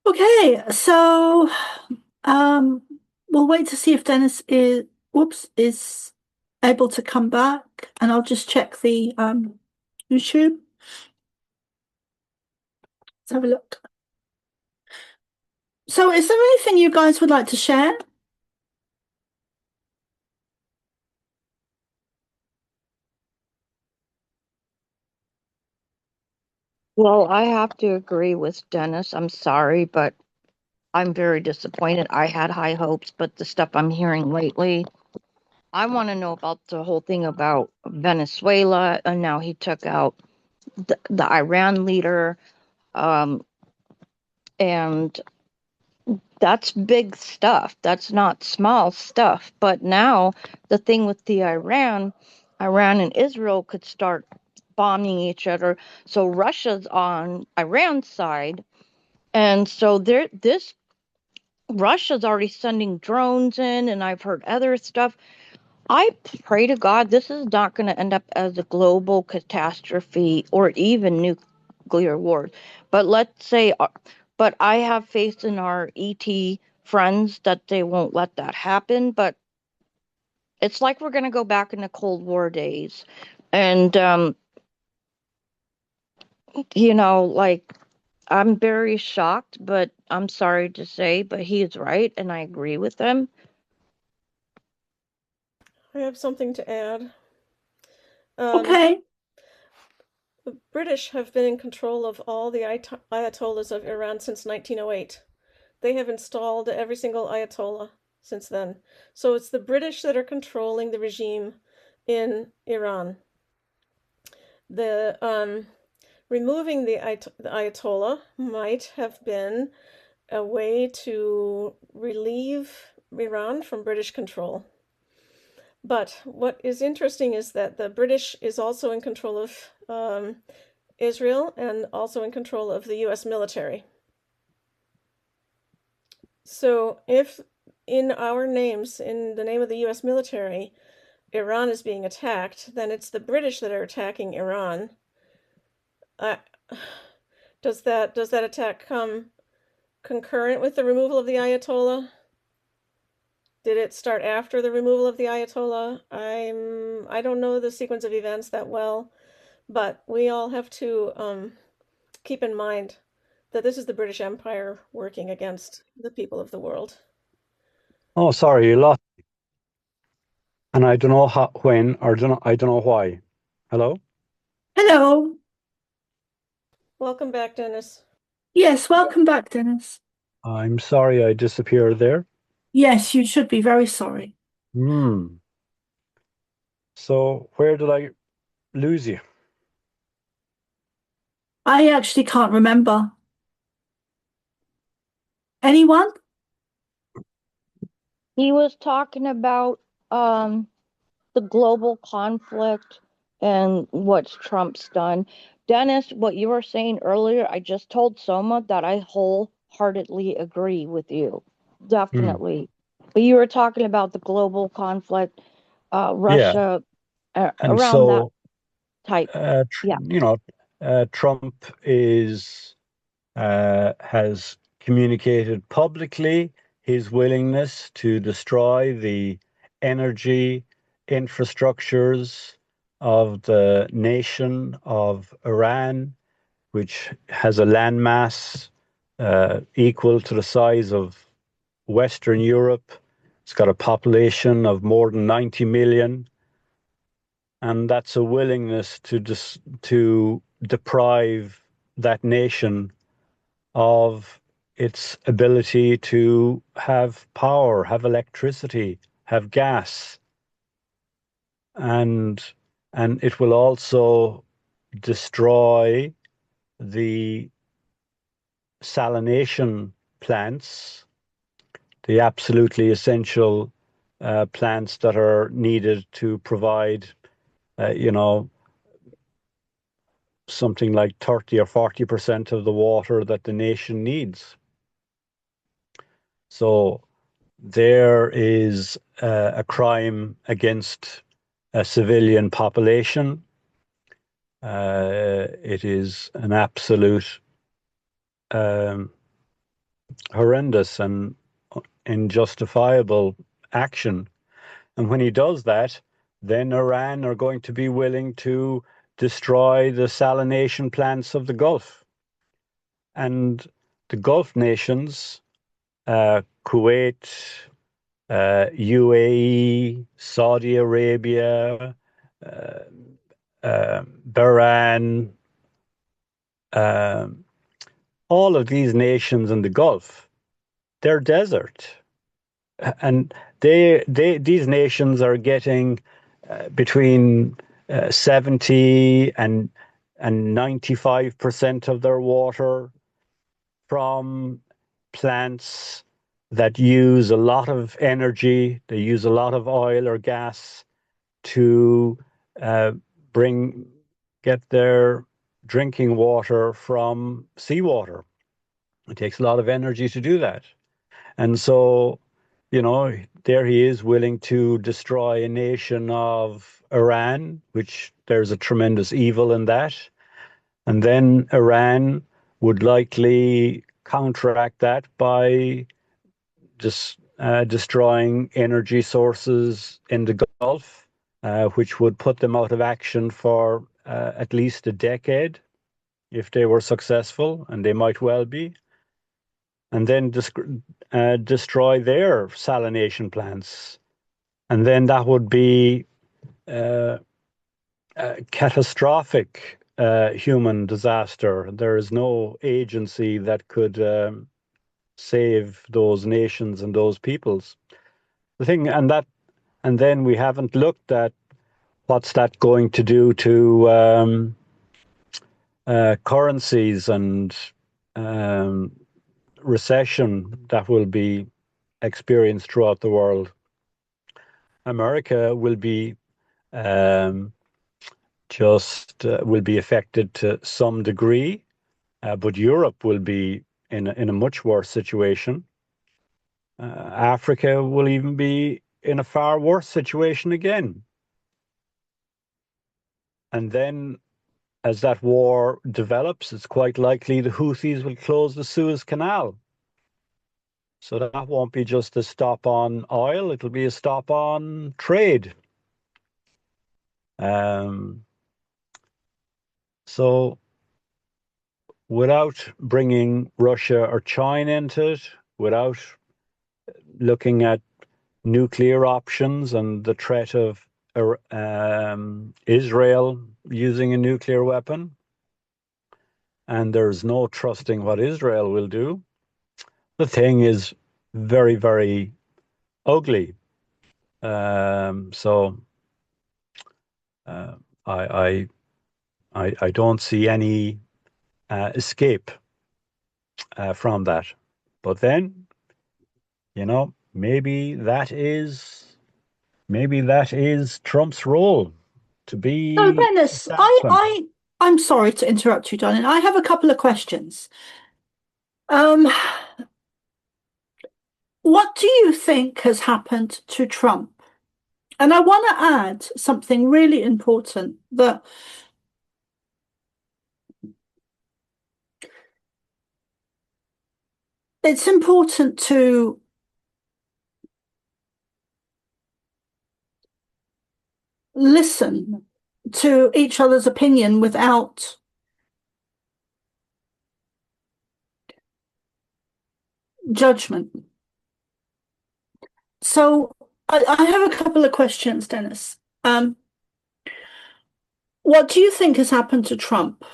[SPEAKER 1] Okay, so um we'll wait to see if Dennis is able to come back, and I'll just check the YouTube. Let's have a look. So is there anything you guys would like to share?
[SPEAKER 4] Well, I have to agree with Dennis. I'm sorry, but I'm very disappointed. I had high hopes, but the stuff I'm hearing lately, I want to know about the whole thing about Venezuela, and now he took out the Iran leader. Um, And that's big stuff. That's not small stuff. But now the thing with the Iran and Israel could start bombing each other. So Russia's on Iran's side. And so this Russia's already sending drones in, and I've heard other stuff. I pray to God this is not going to end up as a global catastrophe or even nuclear war. But let's say, but I have faith in our ET friends that they won't let that happen. But it's like we're going to go back in the Cold War days. And, like, I'm very shocked, but I'm sorry to say, but he is right, and I agree with him.
[SPEAKER 3] I have something to add.
[SPEAKER 1] Okay.
[SPEAKER 3] The British have been in control of all the Ayatollahs of Iran since 1908. They have installed every single Ayatollah since then. So it's the British that are controlling the regime in Iran. Removing the Ayatollah might have been a way to relieve Iran from British control. But what is interesting is that the British is also in control of Israel and also in control of the US military. So if in our names, in the name of the US military, Iran is being attacked, then it's the British that are attacking Iran. Does that attack come concurrent with the removal of the Ayatollah? Did it start after the removal of the Ayatollah? I don't know the sequence of events that well, but we all have to keep in mind that this is the British Empire working against the people of the world.
[SPEAKER 5] Oh, sorry, you lost. And I don't know how, when, or I don't know why. Hello?
[SPEAKER 1] Hello.
[SPEAKER 3] Welcome back, Dennis.
[SPEAKER 1] Yes, welcome back, Dennis.
[SPEAKER 5] I'm sorry I disappeared there.
[SPEAKER 1] Yes, you should be very sorry.
[SPEAKER 5] So where did I lose you?
[SPEAKER 1] I actually can't remember. Anyone?
[SPEAKER 4] He was talking about the global conflict and what Trump's done. Dennis, what you were saying earlier, I just told Soma that I wholeheartedly agree with you.
[SPEAKER 5] Hmm.
[SPEAKER 4] Definitely. But you were talking about the global conflict,
[SPEAKER 5] Yeah.
[SPEAKER 4] Russia,
[SPEAKER 5] And
[SPEAKER 4] around that
[SPEAKER 5] so,
[SPEAKER 4] type. Yeah.
[SPEAKER 5] Trump has communicated publicly his willingness to destroy the energy infrastructures of the nation of Iran, which has a landmass equal to the size of Western Europe. It's got a population of more than 90 million. And that's a willingness to deprive that nation of its ability to have power, have electricity, have gas, and it will also destroy the salination plants, the absolutely essential plants that are needed to provide, you know, something like 30 or 40% of the water that the nation needs. So there is a crime against a civilian population. It is an absolute horrendous and injustifiable action. And when he does that, then Iran are going to be willing to destroy the salination plants of the Gulf. And the Gulf nations, Kuwait, UAE, Saudi Arabia, Bahrain, all of these nations in the Gulf, they're desert. And these nations are getting between 70 and 95% of their water from plants that use a lot of energy, they use a lot of oil or gas to uh, bring get their drinking water from seawater. It takes a lot of energy to do that. And so, there he is willing to destroy a nation of Iran, which there's a tremendous evil in that. And then Iran would likely counteract that by just destroying energy sources in the Gulf, which would put them out of action for at least a decade if they were successful, and they might well be, and then destroy their salination plants. And then that would be a catastrophic human disaster. There is no agency that could save those nations and those peoples. The thing, and then we haven't looked at what's that going to do to currencies and recession that will be experienced throughout the world. America will be will be affected to some degree, but Europe will be in a much worse situation. Africa will even be in a far worse situation again. And then, as that war develops, it's quite likely the Houthis will close the Suez Canal. So that won't be just a stop on oil, it'll be a stop on trade. So without bringing Russia or China into it, without looking at nuclear options and the threat of Israel using a nuclear weapon, and there's no trusting what Israel will do, the thing is very, very ugly. So I don't see any escape from that. But then, maybe that is Trump's role, to
[SPEAKER 1] So,
[SPEAKER 5] be
[SPEAKER 1] Dennis, I'm sorry to interrupt you, darling. I have a couple of questions. What do you think has happened to Trump? And I want to add something really important, that it's important to listen to each other's opinion without judgment. So I have a couple of questions, Dennis. What do you think has happened to Trump?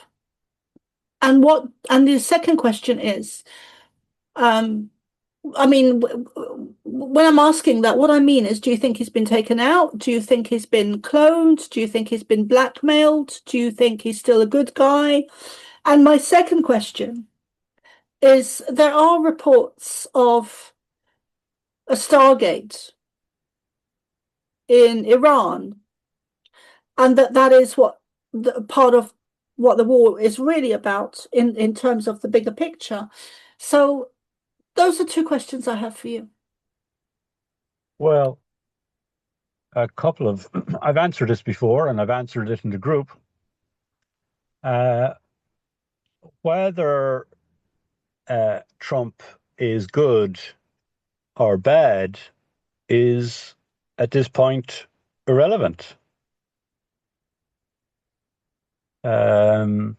[SPEAKER 1] And the second question is, I mean, when I'm asking that, what I mean is, do you think he's been taken out? Do you think he's been cloned? Do you think he's been blackmailed? Do you think he's still a good guy? And my second question is, there are reports of a Stargate in Iran, and that is what part of what the war is really about in terms of the bigger picture. So those are two questions I have for you.
[SPEAKER 5] Well, a couple of I've answered this before, and I've answered it in the group. Whether Trump is good or bad is at this point irrelevant.
[SPEAKER 1] But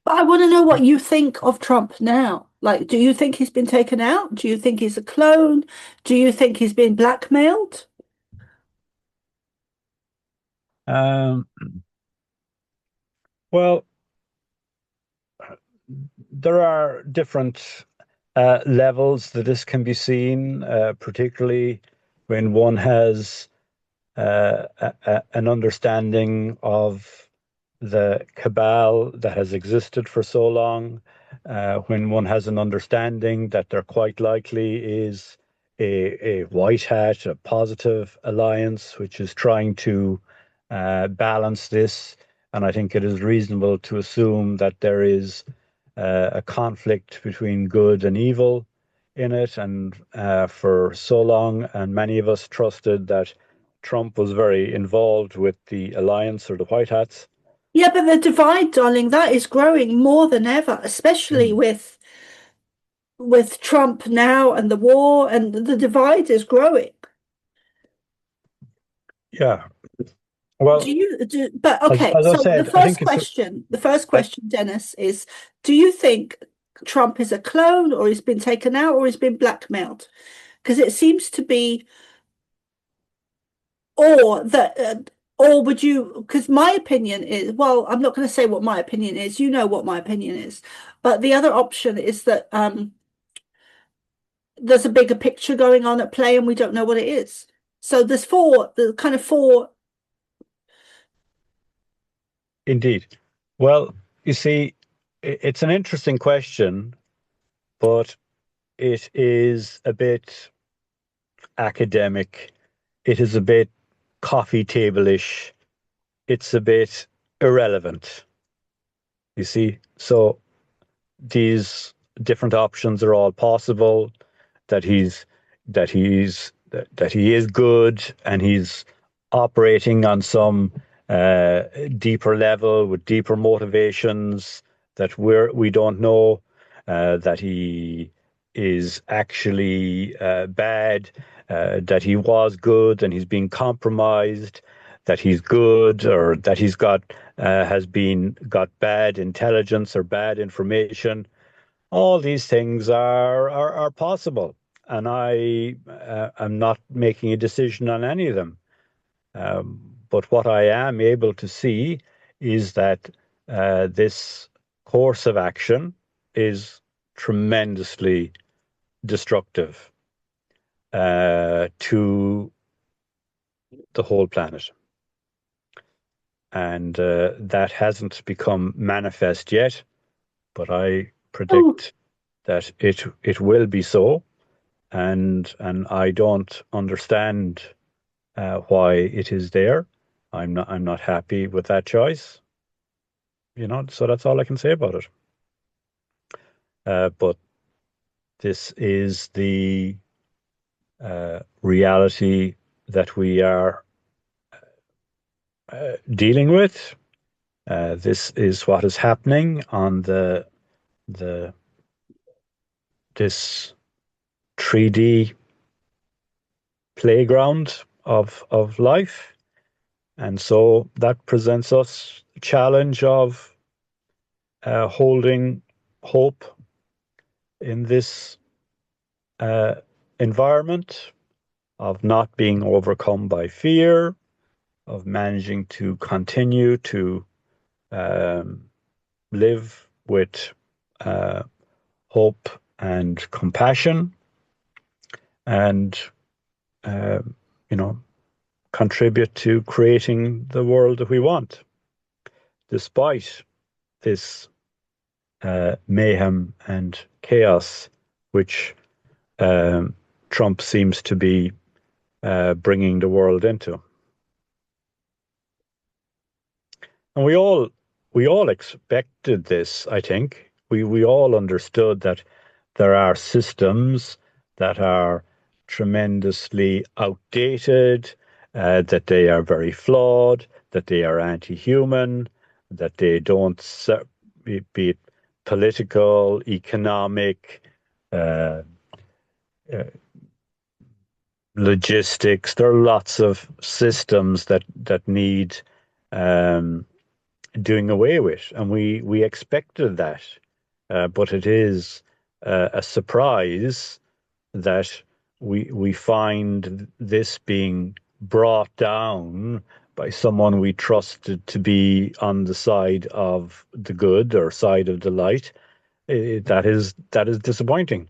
[SPEAKER 1] I want to know what you think of Trump now. Like, do you think he's been taken out? Do you think he's a clone? Do you think he's been blackmailed?
[SPEAKER 5] Well, there are different levels that this can be seen, particularly when one has an understanding of the cabal that has existed for so long. when one has an understanding that there quite likely is a white hat, a positive alliance, which is trying to balance this. And I think it is reasonable to assume that there is a conflict between good and evil in it. And for so long, and many of us trusted that Trump was very involved with the alliance or the white hats.
[SPEAKER 1] Yeah, but the divide, darling, that is growing more than ever, especially
[SPEAKER 5] Mm.
[SPEAKER 1] with Trump now and the war, and the divide is growing.
[SPEAKER 5] Yeah. Well,
[SPEAKER 1] But
[SPEAKER 5] as,
[SPEAKER 1] okay,
[SPEAKER 5] as I
[SPEAKER 1] so
[SPEAKER 5] said, I think it's a,
[SPEAKER 1] the first
[SPEAKER 5] uh,
[SPEAKER 1] question, Dennis, is do you think Trump is a clone or he's been taken out or he's been blackmailed? Because it seems to be, or that, or would you, because my opinion is, well, I'm not going to say what my opinion is, you know what my opinion is, but the other option is that there's a bigger picture going on at play and we don't know what it is. So the kind of four.
[SPEAKER 5] indeed. Well, you see, it's an interesting question, but it is a bit academic. It is a bit coffee table-ish. It's a bit irrelevant, you see. So these different options are all possible, that he is good and he's operating on some deeper level with deeper motivations that we don't know, that he is actually bad, that he was good and he's being compromised, that he's good, or that he's got bad intelligence or bad information. All these things are possible, and I am not making a decision on any of them. But what I am able to see is that this course of action is tremendously destructive to the whole planet. And that hasn't become manifest yet, but I
[SPEAKER 1] Oh,
[SPEAKER 5] predict that it will be so. And I don't understand why it is there. I'm not happy with that choice. So that's all I can say about it. But this is the reality that we are dealing with. This is what is happening on the this 3D playground of life. And so that presents us a challenge of holding hope in this uh, environment, of not being overcome by fear, of managing to continue to um, live with uh, hope and compassion, and uh, you know contribute to creating the world that we want, despite this mayhem and chaos which um, Trump seems to be bringing the world into. And we all expected this, I think. We all understood that there are systems that are tremendously outdated, that they are very flawed, that they are anti-human, that they don't be it political, economic, uh, uh, logistics. There are lots of systems that need um, doing away with, and we expected that. But it is a surprise that we find this being brought down by someone we trusted to be on the side of the good or side of the light. That is disappointing,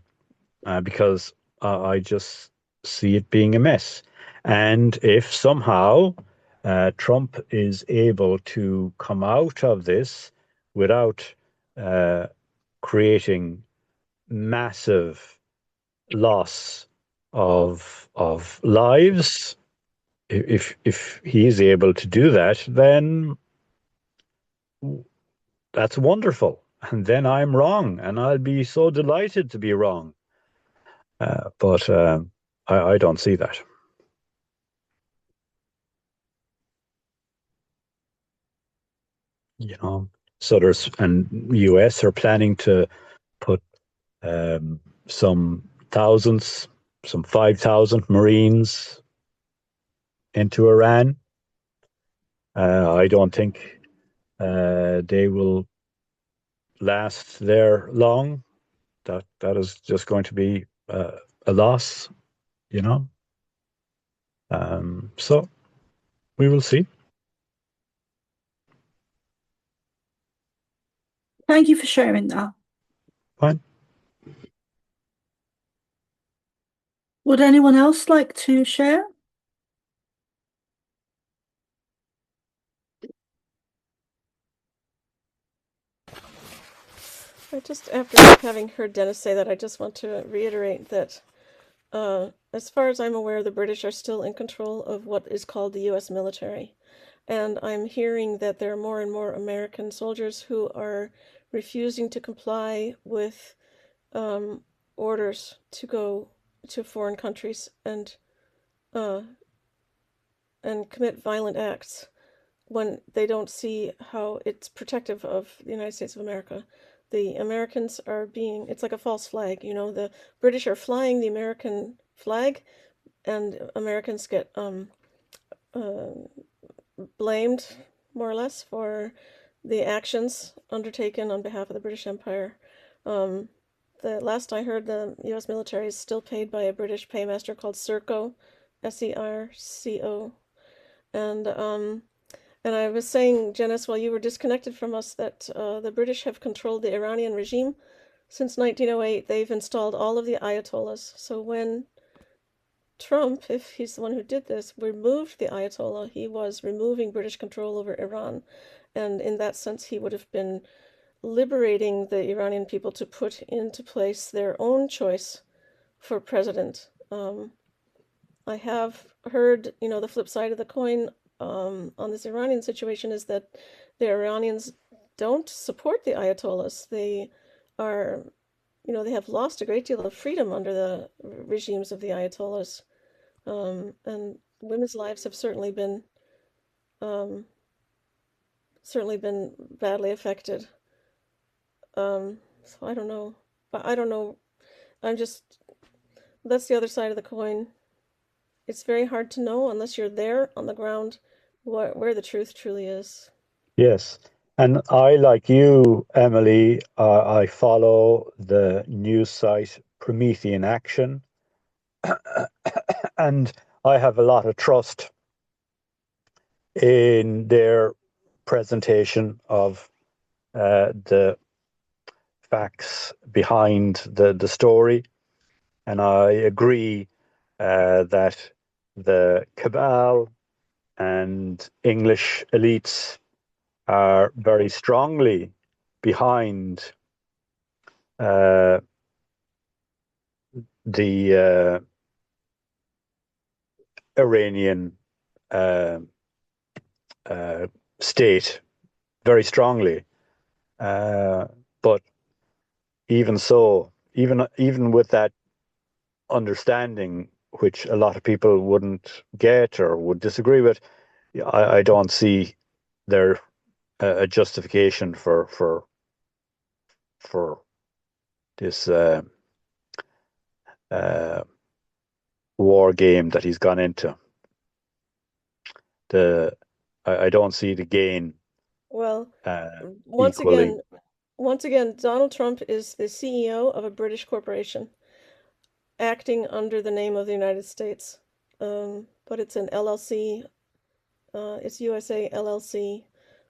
[SPEAKER 5] because I just see it being a mess. And if somehow Trump is able to come out of this without uh, creating massive loss of lives. If he's able to do that, then that's wonderful. And then I'm wrong, and I'll be so delighted to be wrong. But I don't see that. You know, so US are planning to put some thousands, some 5,000 Marines into Iran. I don't think they will last there long. That is just going to be a loss, you know. So we will see.
[SPEAKER 1] Thank you for sharing that.
[SPEAKER 5] Fine.
[SPEAKER 1] Would anyone else like to share?
[SPEAKER 3] After having heard Dennis say that, I just want to reiterate that, as far as I'm aware, the British are still in control of what is called the U.S. military. And I'm hearing that there are more and more American soldiers who are refusing to comply with orders to go to foreign countries and commit violent acts when they don't see how it's protective of the United States of America. The Americans are it's like a false flag, you know, the British are flying the American flag, and Americans get blamed, more or less, for the actions undertaken on behalf of the British Empire. The last I heard, the U.S. military is still paid by a British paymaster called Serco, Serco, and I was saying, Janice, while you were disconnected from us, that the British have controlled the Iranian regime since 1908. They've installed all of the Ayatollahs. So when Trump, if he's the one who did this, removed the Ayatollah, he was removing British control over Iran. And in that sense, he would have been liberating the Iranian people to put into place their own choice for president. I have heard, you know, the flip side of the coin on this Iranian situation is that the Iranians don't support the Ayatollahs. They are, you know, they have lost a great deal of freedom under the regimes of the Ayatollahs. And women's lives have um, certainly been badly affected. So I don't know. I don't know. That's the other side of the coin. It's very hard to know unless you're there on the ground where the truth truly is.
[SPEAKER 5] Yes. And I, like you, Emily, I follow the news site Promethean Action, and I have a lot of trust in their presentation of the facts behind the story. And I agree that the cabal and English elites are very strongly behind the Iranian uh, state very strongly. But even so, even with that understanding, which a lot of people wouldn't get or would disagree with, I don't see there a justification for this uh, war game that he's gone into. I don't see the gain
[SPEAKER 3] Well,
[SPEAKER 5] equally.
[SPEAKER 3] once again, Donald Trump is the CEO of a British corporation acting under the name of the United States. But it's an LLC. It's USA LLC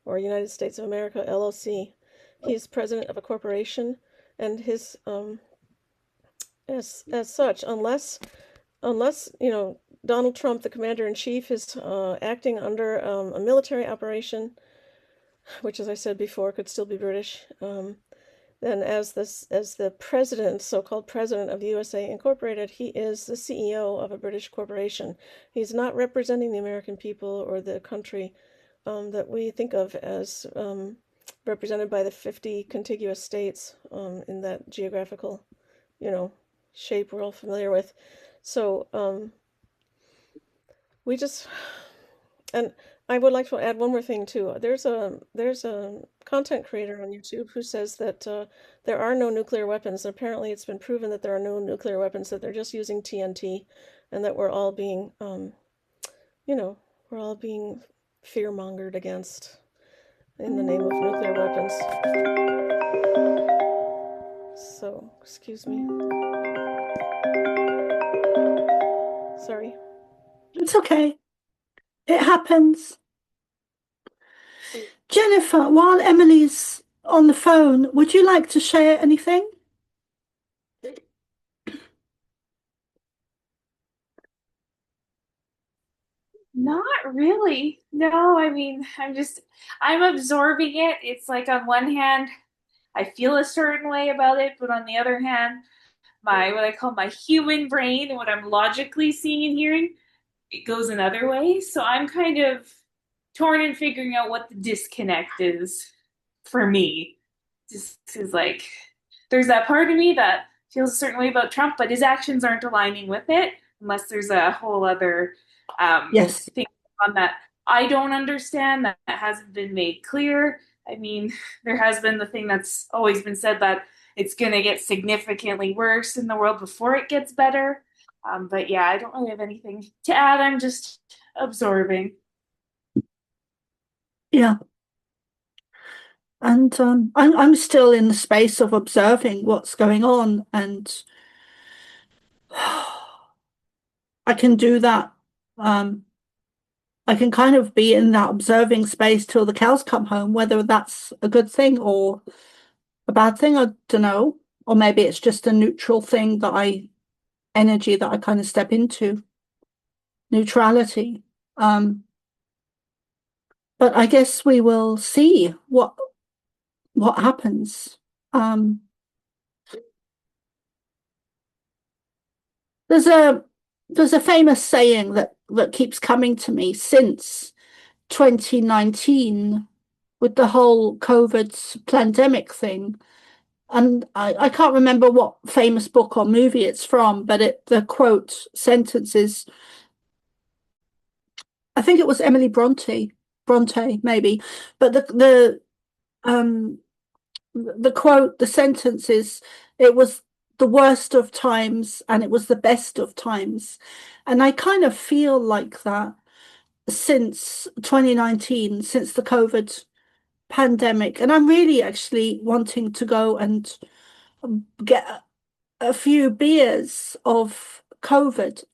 [SPEAKER 3] or United States of America LLC. He's president of a corporation, and his as such, unless you know, Donald Trump, the commander in chief, is acting under a military operation, which, as I said before, could still be British. then as the president, so-called president of USA Incorporated, he is the CEO of a British corporation. He's not representing the American people or the country that we think of as represented by the 50 contiguous states in that geographical, shape we're all familiar with. So we just, and I would like to add one more thing too. There's a content creator on YouTube who says that there are no nuclear weapons. Apparently, it's been proven that there are no nuclear weapons, that they're just using TNT, and that we're all being, we're all being fear-mongered against in the name of nuclear weapons. So, excuse me. Sorry.
[SPEAKER 1] It's okay. It happens. Jennifer, while Emily's on the phone, would you like to share anything?
[SPEAKER 2] Not really. No, I mean, I'm absorbing it. It's like on one hand, I feel a certain way about it, but on the other hand, what I call my human brain and what I'm logically seeing and hearing, it goes another way. So I'm kind of torn in figuring out what the disconnect is for me. Just is like there's that part of me that feels a certain way about Trump, but his actions aren't aligning with it unless there's a whole other
[SPEAKER 1] Yes.
[SPEAKER 2] thing on that I don't understand that hasn't been made clear. I mean, there has been the thing that's always been said that it's going to get significantly worse in the world before it gets better. But yeah, I don't really have anything to add. I'm just absorbing.
[SPEAKER 1] Yeah. And I'm still in the space of observing what's going on, and I can do that. I can kind of be in that observing space till the cows come home, whether that's a good thing or a bad thing, I don't know. Or maybe it's just a neutral thing energy that I kind of step into, neutrality. But I guess we will see what happens. There's a famous saying that keeps coming to me since 2019 with the whole COVID pandemic thing. And I can't remember what famous book or movie it's from, but the quote sentence is, I think it was Emily Bronte maybe, but the quote, the sentence is, it was the worst of times and it was the best of times. And I kind of feel like that since 2019, since the COVID pandemic. And I'm really actually wanting to go and get a few beers of COVID,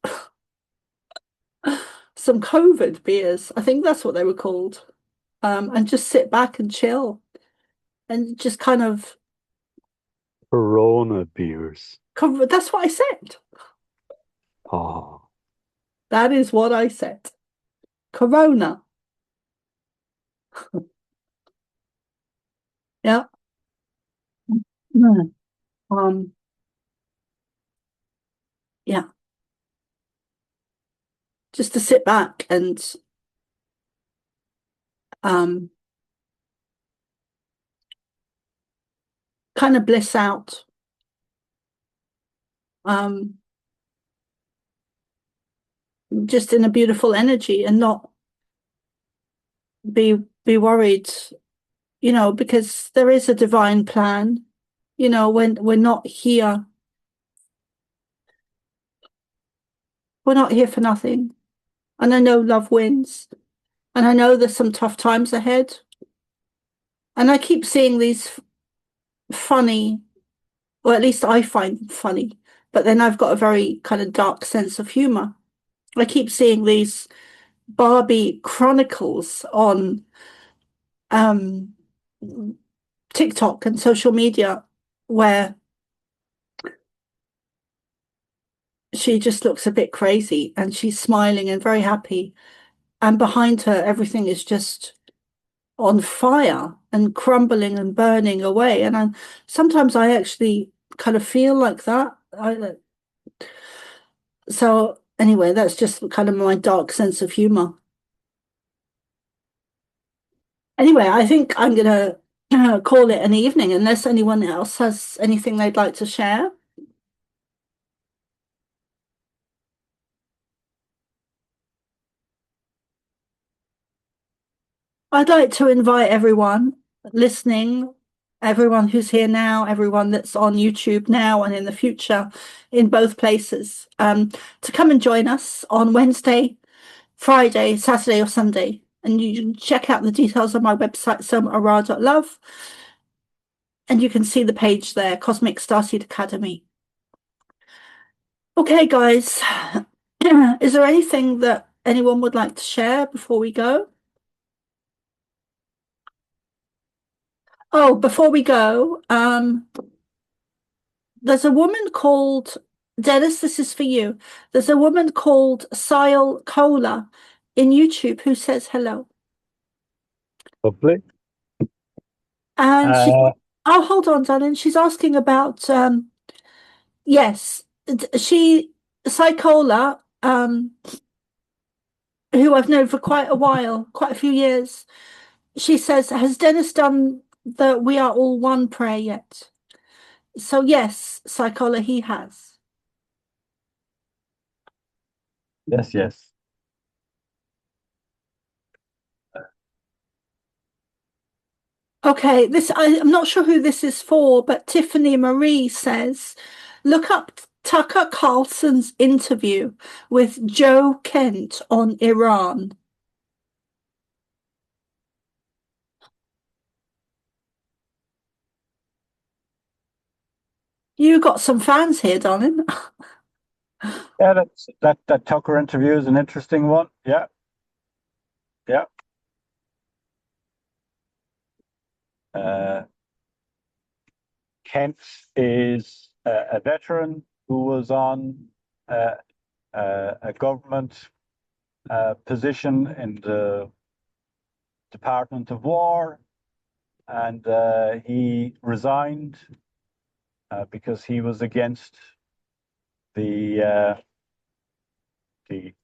[SPEAKER 1] some COVID beers. I think that's what they were called. And just sit back and chill and just kind of
[SPEAKER 5] Corona beers.
[SPEAKER 1] That's what I said.
[SPEAKER 5] Oh,
[SPEAKER 1] That is what I said. Corona. Yeah. Mm. Um, yeah. Just to sit back and um kind of bliss out. Um just in a beautiful energy and not be worried, because there is a divine plan. When we're not here for nothing. And I know love wins. And I know there's some tough times ahead. And I keep seeing these funny, or at least I find them funny, but then I've got a very kind of dark sense of humor. I keep seeing these Barbie chronicles on um, TikTok and social media where she just looks a bit crazy and she's smiling and very happy. And behind her, everything is just on fire and crumbling and burning away. And sometimes I actually kind of feel like that. So anyway, that's just kind of my dark sense of humor. Anyway, I think I'm gonna call it an evening unless anyone else has anything they'd like to share. I'd like to invite everyone listening, everyone who's here now, everyone that's on YouTube now and in the future in both places, to come and join us on Wednesday, Friday, Saturday, or Sunday. And you can check out the details on my website, somaara.love, and you can see the page there, Cosmic Starseed Academy. Okay, guys, is there anything that anyone would like to share before we go? Oh, before we go, there's a woman called Dennis, this is for you. There's a woman called Sile Cola in YouTube who says hello.
[SPEAKER 5] Lovely.
[SPEAKER 1] And oh, hold on, darling. She's asking about yes, Psychola, who I've known for quite a while, quite a few years. She says, has Dennis done the We Are All One prayer yet? So yes, Psychola, he has.
[SPEAKER 5] Yes.
[SPEAKER 1] Okay, I'm not sure who this is for, but Tiffany Marie says, look up Tucker Carlson's interview with Joe Kent on Iran. You got some fans here, darling.
[SPEAKER 5] Yeah, that Tucker interview is an interesting one. Yeah. Kent is a veteran who was on a government position in the Department of War, and he resigned because he was against the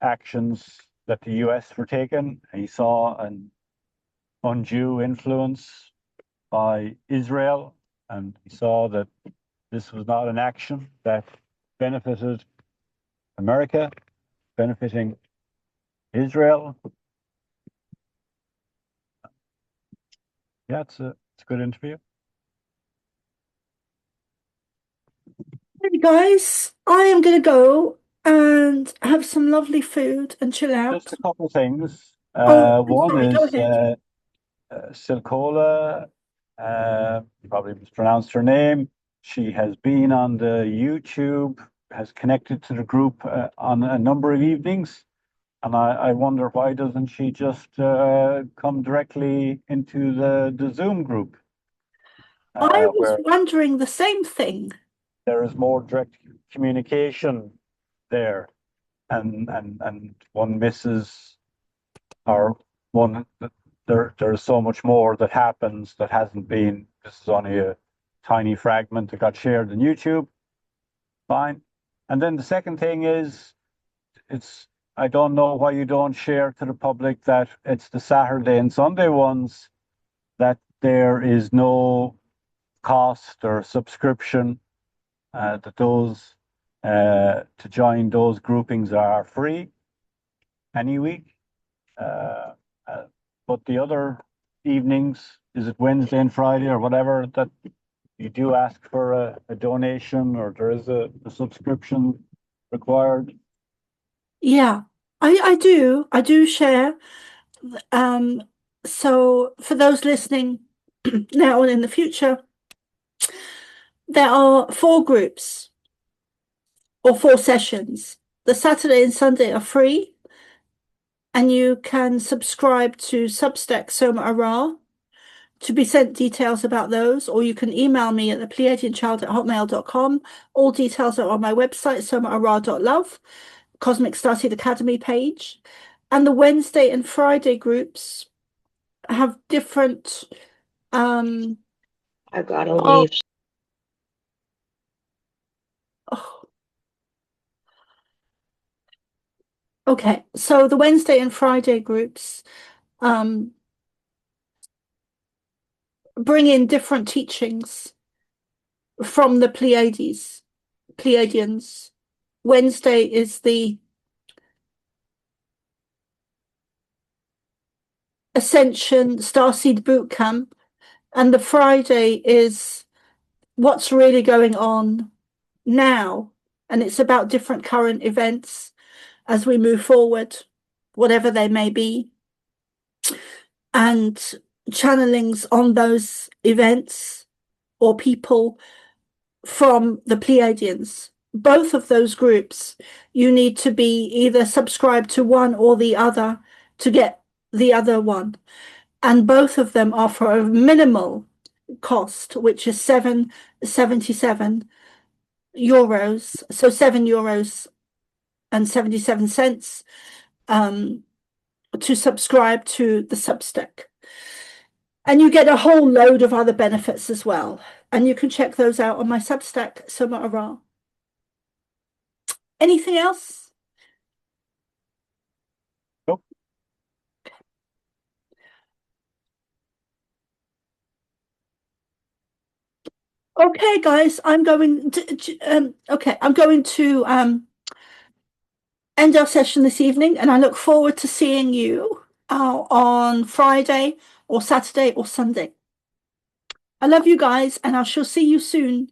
[SPEAKER 5] actions that the US were taking. He saw an undue influence by Israel, and he saw that this was not an action that benefited America, benefiting Israel. Yeah, it's a good interview.
[SPEAKER 1] Hey guys, I am going to go and have some lovely food and chill out.
[SPEAKER 5] Just a couple of things.
[SPEAKER 1] Oh,
[SPEAKER 5] One
[SPEAKER 1] sorry, go
[SPEAKER 5] is
[SPEAKER 1] ahead.
[SPEAKER 5] Silcola, probably mispronounced her name. She has been on the YouTube, has connected to the group on a number of evenings. And I wonder why doesn't she just come directly into the Zoom group
[SPEAKER 1] I was
[SPEAKER 5] where
[SPEAKER 1] wondering the same thing.
[SPEAKER 5] there is more direct communication there, and one misses or one there's so much more that happens that hasn't been. This is only a tiny fragment that got shared on YouTube. Fine. And then the second thing is it's I don't know why you don't share to the public that it's the Saturday and Sunday ones, that there is no cost or subscription, that those to join those groupings are free any week. Uh, but the other evenings, is it Wednesday and Friday or whatever, that you do ask for a donation, or there is a subscription required?
[SPEAKER 1] Yeah, I do share. Um, so for those listening now and in the future, there are 4 groups or 4 sessions. The Saturday and Sunday are free, and you can subscribe to Substack Soma Ara to be sent details about those, or you can email me at thepleiadianchild@hotmail.com. All details are on my website, somaara.love, Cosmic Starseed Academy page. And the Wednesday and Friday groups have different Um,
[SPEAKER 4] I gotta
[SPEAKER 1] oh,
[SPEAKER 4] leave.
[SPEAKER 1] oh, okay. So the Wednesday and Friday groups bring in different teachings from the Pleiadians. Wednesday is the Ascension Starseed Bootcamp, and the Friday is what's really going on now. And it's about different current events as we move forward, whatever they may be, and channelings on those events or people from the Pleiadians. Both of those groups, you need to be either subscribed to one or the other to get the other one. And both of them are for a minimal cost, which is €7.77. So €7 and 77 cents to subscribe to the Substack. And you get a whole load of other benefits as well. And you can check those out on my Substack, Soma Ara. Anything else?
[SPEAKER 5] Nope.
[SPEAKER 1] Okay, guys, I'm going to end our session this evening, and I look forward to seeing you on Friday or Saturday or Sunday. I love you guys, and I shall see you soon.